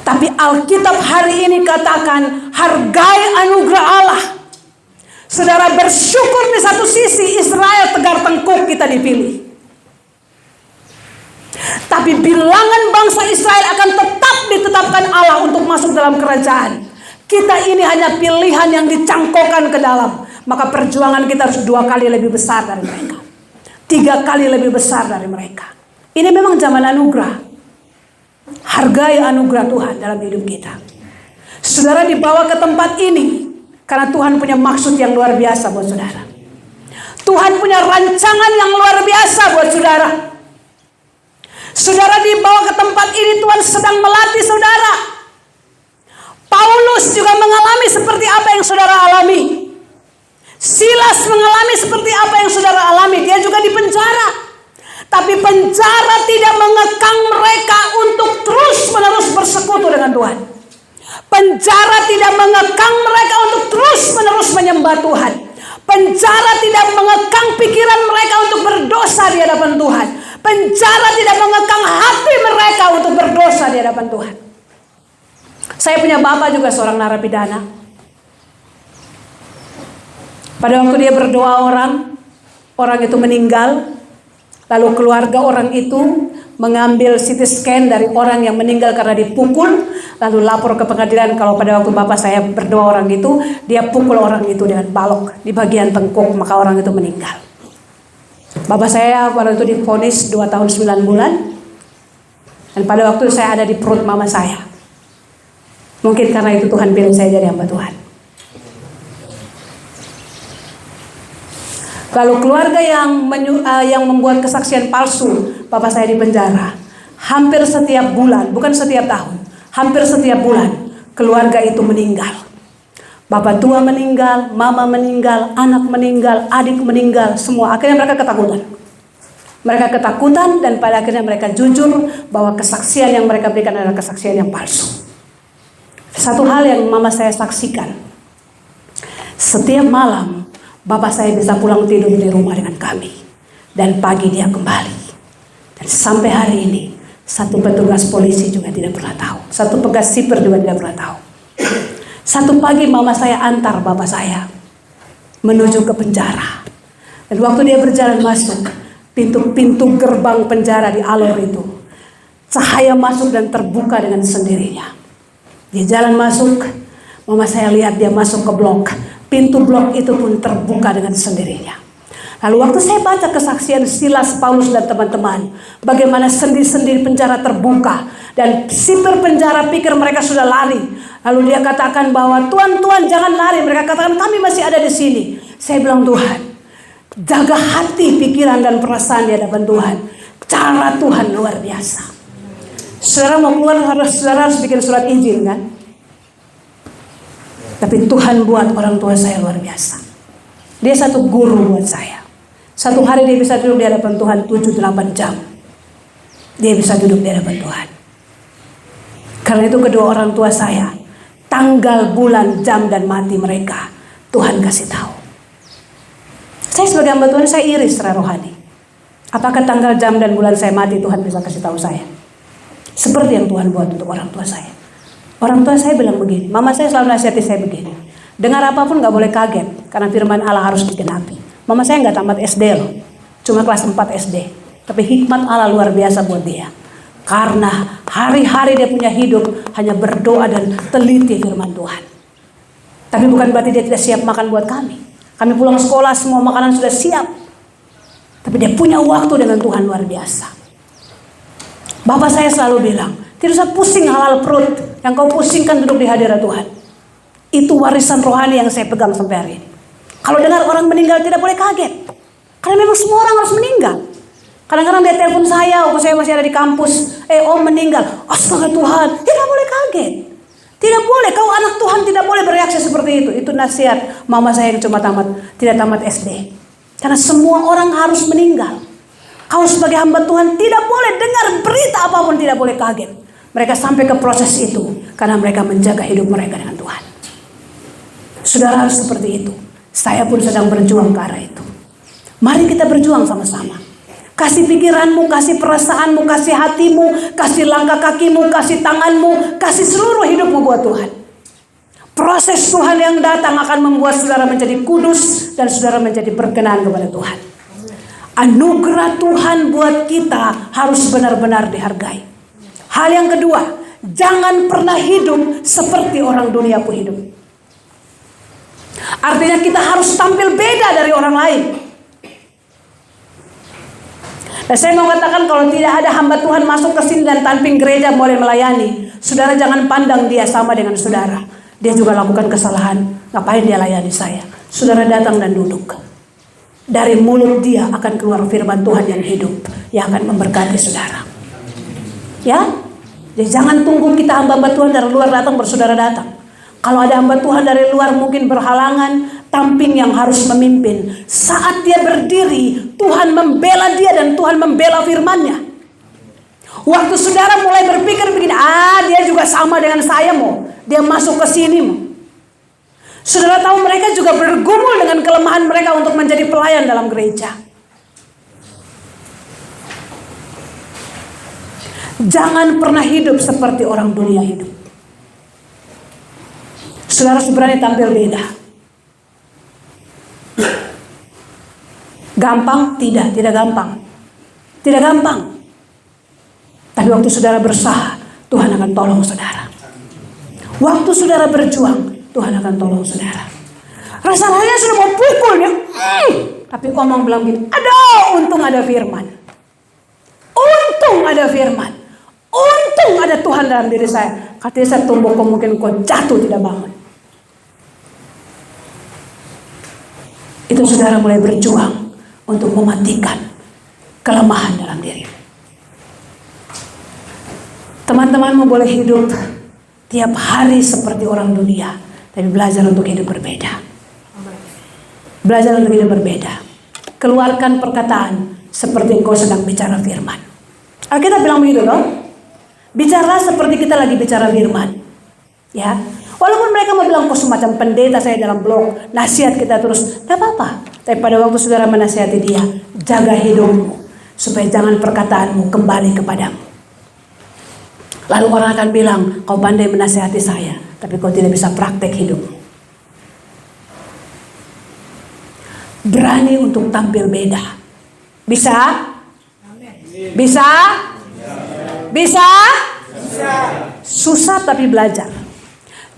Tapi Alkitab hari ini katakan, hargai anugerah Allah. Saudara bersyukur di satu sisi Israel tegar tengkuk kita dipilih. Tapi bilangan bangsa Israel akan tetap ditetapkan Allah untuk masuk dalam kerajaan. Kita ini hanya pilihan yang dicangkokkan ke dalam. Maka perjuangan kita harus 2 kali lebih besar dari mereka. 3 kali lebih besar dari mereka. Ini memang zaman anugerah. Hargai anugerah Tuhan dalam hidup kita. Saudara dibawa ke tempat ini karena Tuhan punya maksud yang luar biasa buat saudara. Tuhan punya rancangan yang luar biasa buat saudara. Saudara dibawa ke tempat ini, Tuhan sedang melatih saudara. Paulus juga mengalami seperti apa yang saudara alami. Silas mengalami seperti apa yang saudara alami. Dia juga di penjara. Tapi penjara tidak mengekang mereka untuk terus-menerus bersekutu dengan Tuhan. Penjara tidak mengekang mereka untuk terus-menerus menyembah Tuhan. Penjara tidak mengekang pikiran mereka untuk berdosa di hadapan Tuhan. Penjara tidak mengekang hati mereka untuk berdosa di hadapan Tuhan. Saya punya bapak juga seorang narapidana. Pada waktu dia berdoa orang itu meninggal. Lalu keluarga orang itu mengambil CT scan dari orang yang meninggal karena dipukul, lalu lapor ke pengadilan kalau pada waktu bapak saya berdoa orang itu, dia pukul orang itu dengan balok di bagian tengkuk, maka orang itu meninggal. Bapak saya pada itu divonis 2 tahun 9 bulan, dan pada waktu saya ada di perut mama saya. Mungkin karena itu Tuhan pilih saya jadi hamba Tuhan. Kalau keluarga yang membuat kesaksian palsu, bapak saya di penjara. Hampir setiap bulan, bukan setiap tahun, hampir setiap bulan keluarga itu meninggal. Bapak tua meninggal, mama meninggal, anak meninggal, adik meninggal, semua. Akhirnya mereka ketakutan. Mereka ketakutan dan pada akhirnya mereka jujur bahwa kesaksian yang mereka berikan adalah kesaksian yang palsu. Satu hal yang mama saya saksikan, setiap malam bapak saya bisa pulang tidur di rumah dengan kami. Dan pagi dia kembali. Dan sampai hari ini, satu petugas polisi juga tidak pernah tahu. Satu petugas sipir juga tidak pernah tahu. Satu pagi mama saya antar bapak saya menuju ke penjara. Dan waktu dia berjalan masuk, pintu-pintu gerbang penjara di Alor itu, cahaya masuk dan terbuka dengan sendirinya. Dia jalan masuk, mama saya lihat dia masuk ke blok. Pintu blok itu pun terbuka dengan sendirinya. Lalu waktu saya baca kesaksian Silas, Paulus dan teman-teman, bagaimana sendi-sendi penjara terbuka dan sipir penjara pikir mereka sudah lari. Lalu dia katakan bahwa Tuhan jangan lari. Mereka katakan kami masih ada di sini. Saya bilang Tuhan, jaga hati, pikiran dan perasaan di hadapan Tuhan. Cara Tuhan luar biasa. Saudara mau keluar saudara harus bikin surat izin kan? Tapi Tuhan buat orang tua saya luar biasa. Dia satu guru buat saya. Satu hari dia bisa duduk di hadapan Tuhan 7-8 jam. Dia bisa duduk di hadapan Tuhan. Karena itu kedua orang tua saya, tanggal, bulan, jam dan mati mereka Tuhan kasih tahu. Saya sebagai hamba Tuhan saya iri secara rohani. Apakah tanggal, jam dan bulan saya mati Tuhan bisa kasih tahu saya? Seperti yang Tuhan buat untuk orang tua saya. Orang tua saya bilang begini, mama saya selalu nasihati saya begini, dengar apapun gak boleh kaget, karena firman Allah harus digenapi. Mama saya gak tamat SD loh, cuma kelas 4 SD. Tapi hikmat Allah luar biasa buat dia. Karena hari-hari dia punya hidup hanya berdoa dan teliti firman Tuhan. Tapi bukan berarti dia tidak siap makan buat kami. Kami pulang sekolah semua makanan sudah siap. Tapi dia punya waktu dengan Tuhan luar biasa. Bapak saya selalu bilang, tidak usah pusing hal-hal perut. Yang kau pusingkan duduk di hadirat Tuhan. Itu warisan rohani yang saya pegang sampai hari ini. Kalau dengar orang meninggal tidak boleh kaget. Karena memang semua orang harus meninggal. Kadang-kadang dia telepon saya, waktu saya masih ada di kampus. Om meninggal. Astaga Tuhan. Tidak boleh kaget. Tidak boleh. Kau anak Tuhan tidak boleh bereaksi seperti itu. Itu nasihat mama saya yang cuma tidak tamat SD. Karena semua orang harus meninggal. Kau sebagai hamba Tuhan tidak boleh dengar berita apapun, tidak boleh kaget. Mereka sampai ke proses itu karena mereka menjaga hidup mereka dengan Tuhan. Saudara harus seperti itu. Saya pun sedang berjuang ke arah itu. Mari kita berjuang sama-sama. Kasih pikiranmu, kasih perasaanmu, kasih hatimu, kasih langkah kakimu, kasih tanganmu, kasih seluruh hidupmu buat Tuhan. Proses Tuhan yang datang akan membuat saudara menjadi kudus dan saudara menjadi berkenan kepada Tuhan. Anugerah Tuhan buat kita harus benar-benar dihargai. Hal yang kedua, jangan pernah hidup seperti orang dunia pun hidup. Artinya kita harus tampil beda dari orang lain. Dan saya mau katakan kalau tidak ada hamba Tuhan masuk ke sini dan tanping gereja mulai melayani, saudara jangan pandang dia sama dengan saudara. Dia juga lakukan kesalahan. Ngapain dia layani saya? Saudara datang dan duduk. Dari mulut dia akan keluar firman Tuhan yang hidup, yang akan memberkati saudara. Ya, jadi jangan tunggu kita hamba-hamba Tuhan dari luar datang bersaudara datang. Kalau ada hamba Tuhan dari luar mungkin berhalangan, tamping yang harus memimpin. Saat dia berdiri, Tuhan membela dia dan Tuhan membela firman-Nya. Waktu saudara mulai berpikir begini, dia juga sama dengan saya mau, dia masuk ke sini mau. Saudara tahu mereka juga bergumul dengan kelemahan mereka untuk menjadi pelayan dalam gereja. Jangan pernah hidup seperti orang dunia hidup. Saudara harus berani tampil beda. Gampang? Tidak gampang. Tidak gampang. Tapi waktu saudara berusaha, Tuhan akan tolong saudara. Waktu saudara berjuang, Tuhan akan tolong saudara. Rasanya sudah mau pukul ya. Tapi omong bilang gini, aduh untung ada firman. Untung ada firman. Untung ada Tuhan dalam diri saya. Katanya saya tumbuh kemungkinan kau jatuh tidak bangun. Itu saudara mulai berjuang untuk mematikan kelemahan dalam diri. Teman-temanmu boleh hidup tiap hari seperti orang dunia, tapi belajar untuk hidup berbeda. Belajar untuk hidup berbeda. Keluarkan perkataan seperti engkau sedang bicara firman. Alkitab bilang begitu loh. Bicara seperti kita lagi bicara firman. Ya. Walaupun mereka mau bilang kok semacam pendeta saya dalam blog, nasihat kita terus, tidak apa-apa. Tapi pada waktu saudara menasihati dia, jaga hidupmu supaya jangan perkataanmu kembali kepadamu. Lalu orang akan bilang, kau pandai menasihati saya, tapi kau tidak bisa praktek hidupmu. Berani untuk tampil beda. Bisa? Bisa? Bisa? Susah tapi belajar.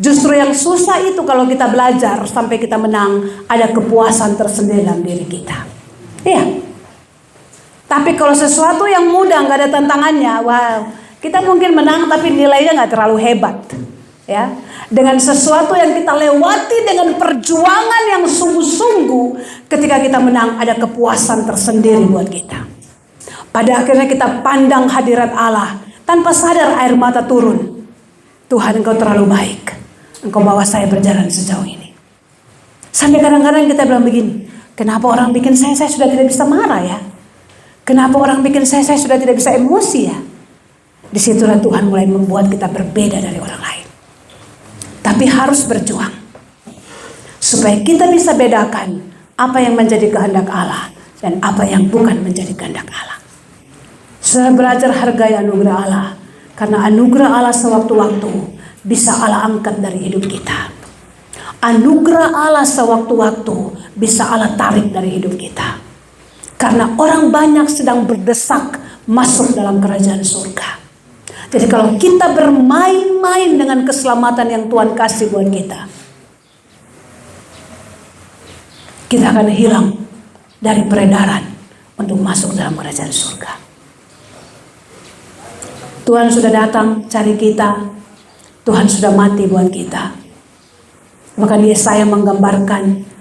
Justru yang susah itu kalau kita belajar sampai kita menang, ada kepuasan tersendiri dalam diri kita. Iya. Tapi kalau sesuatu yang mudah nggak ada tantangannya, wow, kita mungkin menang tapi nilainya nggak terlalu hebat. Ya, dengan sesuatu yang kita lewati dengan perjuangan yang sungguh-sungguh, ketika kita menang ada kepuasan tersendiri buat kita. Pada akhirnya kita pandang hadirat Allah, tanpa sadar air mata turun. Tuhan, engkau terlalu baik. Engkau bawa saya berjalan sejauh ini. Sampai kadang-kadang kita bilang begini, kenapa orang bikin saya sudah tidak bisa marah ya? Kenapa orang bikin saya sudah tidak bisa emosi ya? Disitulah Tuhan mulai membuat kita berbeda dari orang lain. Tapi harus berjuang. Supaya kita bisa bedakan apa yang menjadi kehendak Allah dan apa yang bukan menjadi kehendak Allah. Saya belajar hargai anugerah Allah. Karena anugerah Allah sewaktu-waktu bisa Allah angkat dari hidup kita. Anugerah Allah sewaktu-waktu bisa Allah tarik dari hidup kita. Karena orang banyak sedang berdesak masuk dalam kerajaan surga. Jadi kalau kita bermain-main dengan keselamatan yang Tuhan kasih buat kita, kita akan hilang dari peredaran untuk masuk dalam kerajaan surga. Tuhan sudah datang cari kita. Tuhan sudah mati buat kita. Bahkan Yesaya menggambarkan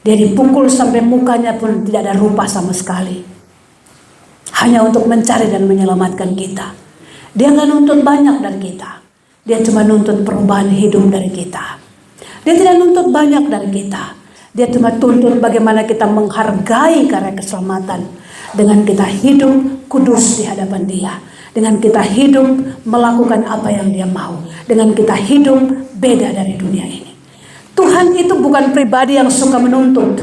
dia dipukul sampai mukanya pun tidak ada rupa sama sekali. Hanya untuk mencari dan menyelamatkan kita. Dia nggak nuntut banyak dari kita. Dia cuma nuntut perubahan hidup dari kita. Dia tidak nuntut banyak dari kita. Dia cuma tuntut bagaimana kita menghargai karya keselamatan. Dengan kita hidup kudus di hadapan dia. Dengan kita hidup melakukan apa yang dia mau. Dengan kita hidup beda dari dunia ini. Tuhan itu bukan pribadi yang suka menuntut.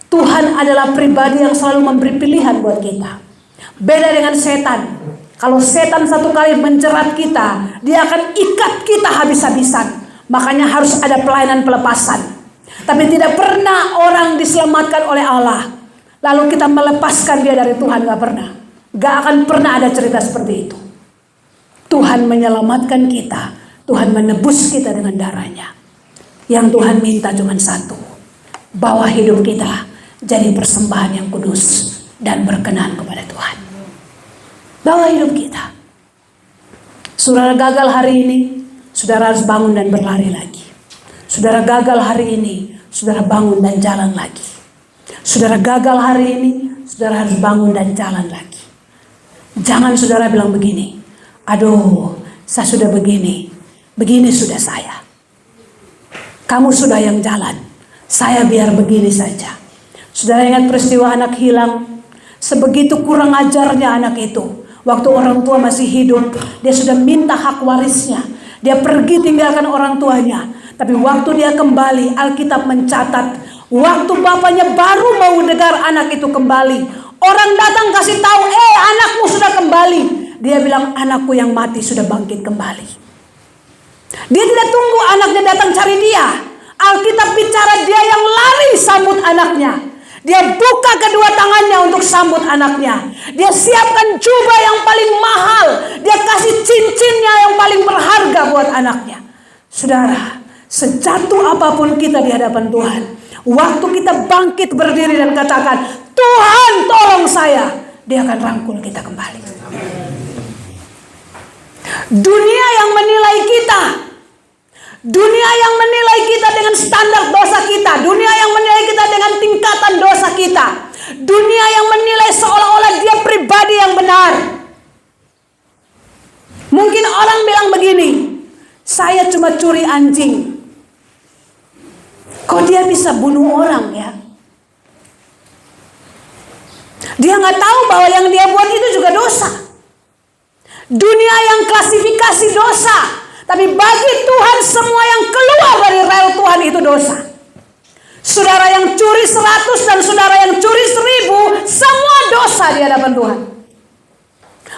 Tuhan adalah pribadi yang selalu memberi pilihan buat kita. Beda dengan setan. Kalau setan satu kali menjerat kita, dia akan ikat kita habis-habisan. Makanya harus ada pelayanan pelepasan. Tapi tidak pernah orang diselamatkan oleh Allah, lalu kita melepaskan dia dari Tuhan, gak pernah. Gak akan pernah ada cerita seperti itu. Tuhan menyelamatkan kita. Tuhan menebus kita dengan darahnya. Yang Tuhan minta cuma satu. Bawa hidup kita jadi persembahan yang kudus dan berkenan kepada Tuhan. Bawa hidup kita. Saudara gagal hari ini, saudara harus bangun dan berlari lagi. Saudara gagal hari ini, saudara bangun dan jalan lagi. Saudara gagal hari ini, saudara harus bangun dan jalan lagi. Jangan saudara bilang begini, aduh saya sudah begini sudah saya. Kamu sudah yang jalan, saya biar begini saja. Saudara ingat peristiwa anak hilang, sebegitu kurang ajarnya anak itu. Waktu orang tua masih hidup, dia sudah minta hak warisnya. Dia pergi tinggalkan orang tuanya. Tapi waktu dia kembali, Alkitab mencatat, waktu bapaknya baru mau dengar anak itu kembali, orang datang kasih tahu, anakmu sudah kembali. Dia bilang, anakku yang mati sudah bangkit kembali. Dia tidak tunggu anaknya datang cari dia. Alkitab bicara dia yang lari sambut anaknya. Dia buka kedua tangannya untuk sambut anaknya. Dia siapkan jubah yang paling mahal. Dia kasih cincinnya yang paling berharga buat anaknya. Saudara, sejatuh apapun kita di hadapan Tuhan, waktu kita bangkit berdiri dan katakan, Tuhan tolong saya, Dia akan rangkul kita kembali. Dunia yang menilai kita, dunia yang menilai kita dengan standar dosa kita, dunia yang menilai kita dengan tingkatan dosa kita, dunia yang menilai seolah-olah dia pribadi yang benar. Mungkin orang bilang begini, saya cuma curi anjing, kok dia bisa bunuh orang ya? Dia nggak tahu bahwa yang dia buat itu juga dosa. Dunia yang klasifikasi dosa, tapi bagi Tuhan semua yang keluar dari rel Tuhan itu dosa. Saudara yang curi 100 dan saudara yang curi 1000, semua dosa di hadapan Tuhan.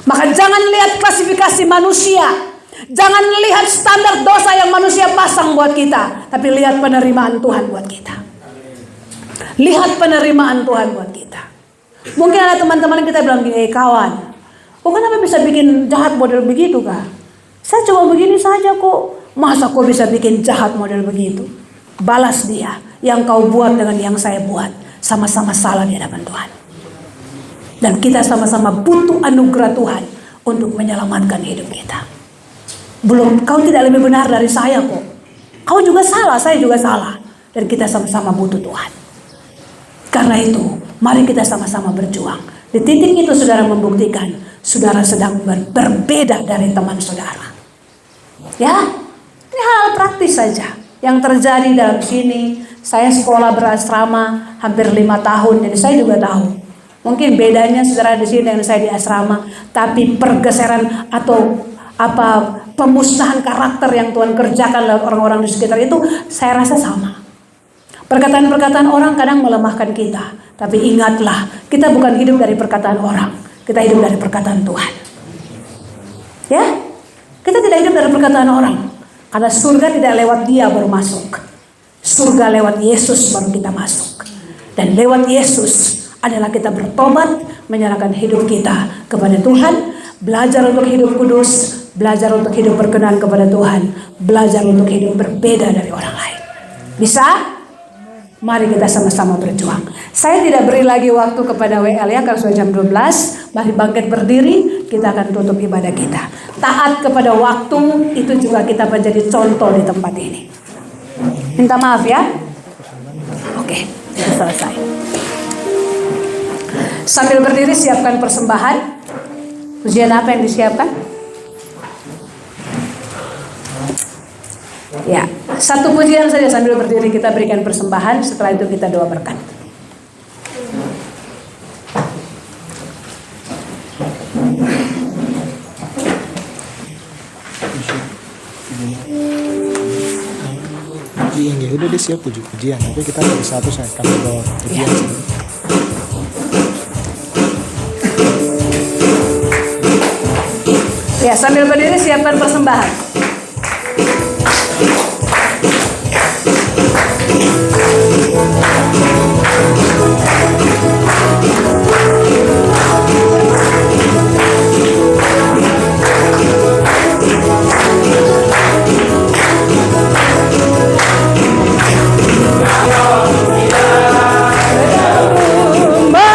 Maka jangan lihat klasifikasi manusia, jangan lihat standar dosa yang manusia pasang buat kita, tapi lihat penerimaan Tuhan buat kita. Lihat penerimaan Tuhan buat kita. Mungkin ada teman-teman kita bilang gini, kawan, kok kenapa bisa bikin jahat model begitu kah? Saya cuma begini saja kok. Masa kau bisa bikin jahat model begitu? Balas dia, yang kau buat dengan yang saya buat sama-sama salah di hadapan Tuhan. Dan kita sama-sama butuh anugerah Tuhan untuk menyelamatkan hidup kita. Belum, kau tidak lebih benar dari saya kok. Kau juga salah, saya juga salah. Dan kita sama-sama butuh Tuhan. Karena itu, mari kita sama-sama berjuang. Di titik itu saudara membuktikan, saudara sedang berbeda dari teman saudara. Ya, ini hal praktis saja yang terjadi dalam sini. Saya sekolah berasrama hampir 5 tahun, jadi saya juga tahu. Mungkin bedanya saudara di sini dengan saya di asrama, tapi pergeseran atau pemusnahan karakter yang Tuhan kerjakan lewat orang-orang di sekitar itu, saya rasa sama. Perkataan-perkataan orang kadang melemahkan kita, tapi ingatlah, kita bukan hidup dari perkataan orang, kita hidup dari perkataan Tuhan. Ya, kita tidak hidup dari perkataan orang, karena surga tidak lewat dia baru masuk. Surga lewat Yesus baru kita masuk. Dan lewat Yesus adalah kita bertobat, menyerahkan hidup kita kepada Tuhan, belajar untuk hidup kudus, belajar untuk hidup berkenan kepada Tuhan, belajar untuk hidup berbeda dari orang lain. Bisa? Mari kita sama-sama berjuang. Saya tidak beri lagi waktu kepada WL ya, karena sudah jam 12. Mari bangkit berdiri, kita akan tutup ibadah kita. Taat kepada waktu, itu juga kita menjadi contoh di tempat ini. Minta maaf ya. Oke, sudah selesai. Sambil berdiri siapkan persembahan. Pujian apa yang disiapkan? Ya, satu pujian saja sambil berdiri kita berikan persembahan. Setelah itu kita doa berkat. Ini udah dia siap pujian, tapi kita ada satu saya kasih doa pujian. Ya, sambil berdiri siapkan persembahan. Rumah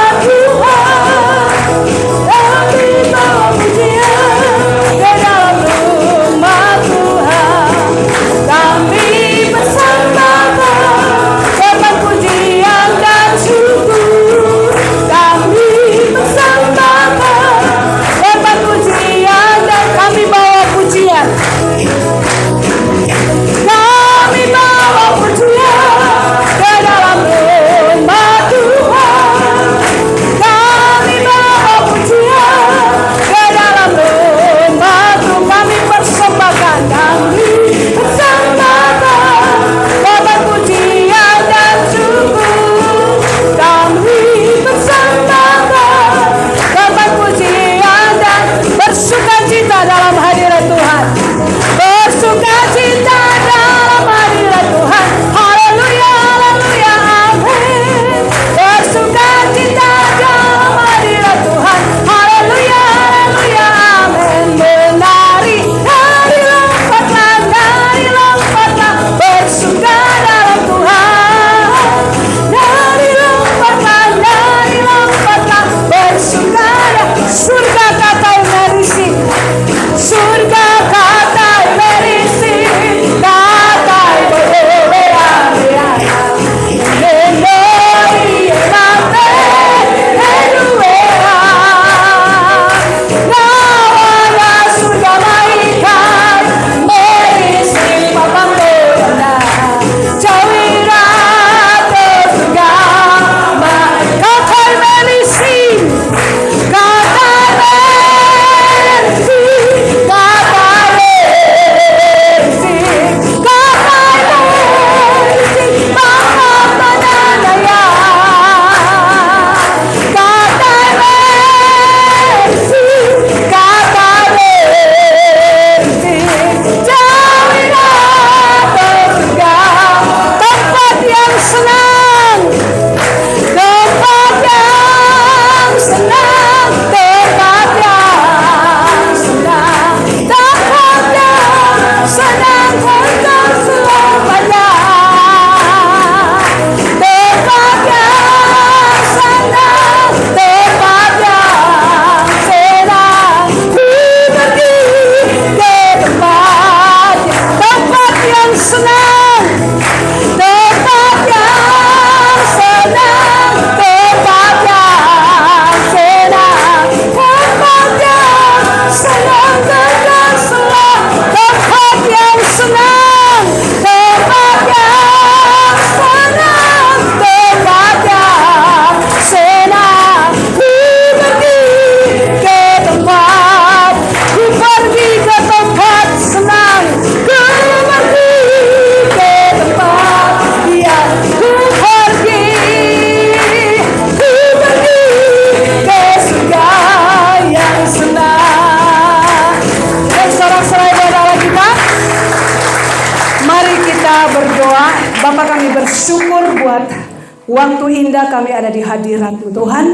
waktu indah kami ada di hadirat-Mu Tuhan.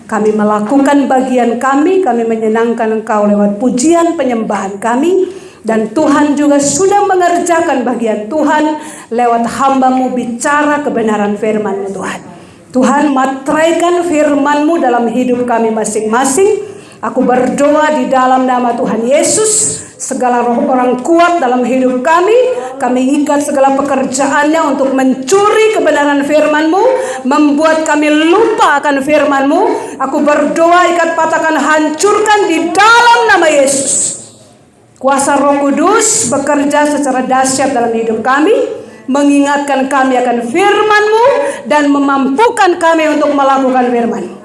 Kami melakukan bagian kami menyenangkan Engkau lewat pujian penyembahan kami. Dan Tuhan juga sudah mengerjakan bagian Tuhan lewat hamba-Mu bicara kebenaran firman-Mu Tuhan. Tuhan, materaikan firman-Mu dalam hidup kami masing-masing. Aku berdoa di dalam nama Tuhan Yesus, segala roh orang kuat dalam hidup kami ikat segala pekerjaannya untuk mencuri kebenaran firman-Mu, membuat kami lupa akan firman-Mu. Aku berdoa, ikat, patahkan, hancurkan di dalam nama Yesus. Kuasa Roh Kudus bekerja secara dahsyat dalam hidup kami, mengingatkan kami akan firman-Mu dan memampukan kami untuk melakukan firman-Mu.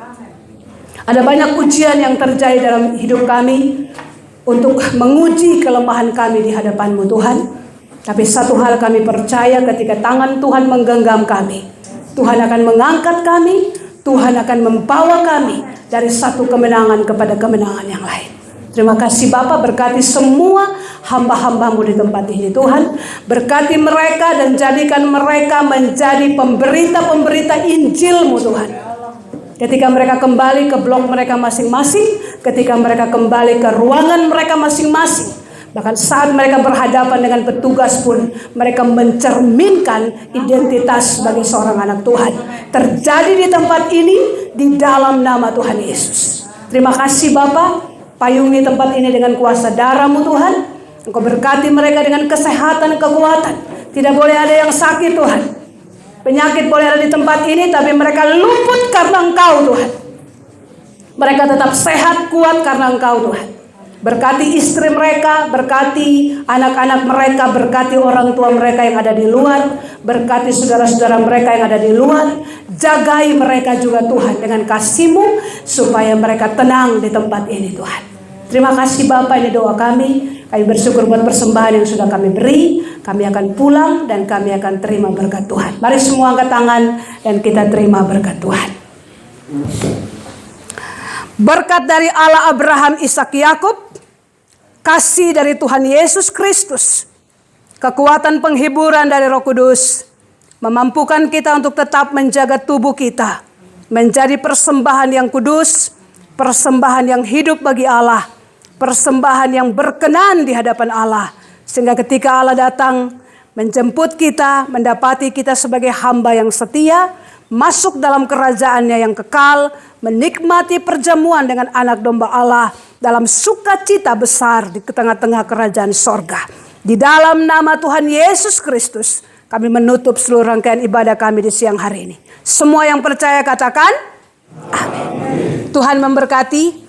Ada banyak ujian yang terjadi dalam hidup kami untuk menguji kelemahan kami di hadapan-Mu Tuhan. Tapi satu hal kami percaya, ketika tangan Tuhan menggenggam kami, Tuhan akan mengangkat kami, Tuhan akan membawa kami dari satu kemenangan kepada kemenangan yang lain. Terima kasih Bapa, berkati semua hamba-hamba-Mu di tempat ini Tuhan. Berkati mereka dan jadikan mereka menjadi pemberita-pemberita Injil-Mu Tuhan. Ketika mereka kembali ke blok mereka masing-masing, ketika mereka kembali ke ruangan mereka masing-masing, bahkan saat mereka berhadapan dengan petugas pun, mereka mencerminkan identitas sebagai seorang anak Tuhan. Terjadi di tempat ini di dalam nama Tuhan Yesus. Terima kasih Bapa. Payungi tempat ini dengan kuasa darah-Mu Tuhan. Engkau berkati mereka dengan kesehatan, kekuatan. Tidak boleh ada yang sakit Tuhan. Penyakit boleh ada di tempat ini, tapi mereka luput karena Engkau Tuhan. Mereka tetap sehat, kuat karena Engkau Tuhan. Berkati istri mereka, berkati anak-anak mereka, berkati orang tua mereka yang ada di luar, berkati saudara-saudara mereka yang ada di luar. Jagai mereka juga Tuhan dengan kasih-Mu, supaya mereka tenang di tempat ini Tuhan. Terima kasih Bapa, ini doa kami. Kami bersyukur buat persembahan yang sudah kami beri. Kami akan pulang dan kami akan terima berkat Tuhan. Mari semua angkat tangan dan kita terima berkat Tuhan. Berkat dari Allah Abraham, Ishak, Yakub, kasih dari Tuhan Yesus Kristus, kekuatan penghiburan dari Roh Kudus, memampukan kita untuk tetap menjaga tubuh kita menjadi persembahan yang kudus, persembahan yang hidup bagi Allah, persembahan yang berkenan di hadapan Allah. Sehingga ketika Allah datang menjemput kita, mendapati kita sebagai hamba yang setia, masuk dalam kerajaannya yang kekal, menikmati perjamuan dengan anak domba Allah dalam sukacita besar di tengah-tengah kerajaan sorga. Di dalam nama Tuhan Yesus Kristus, kami menutup seluruh rangkaian ibadah kami di siang hari ini. Semua yang percaya katakan, amin. Tuhan memberkati.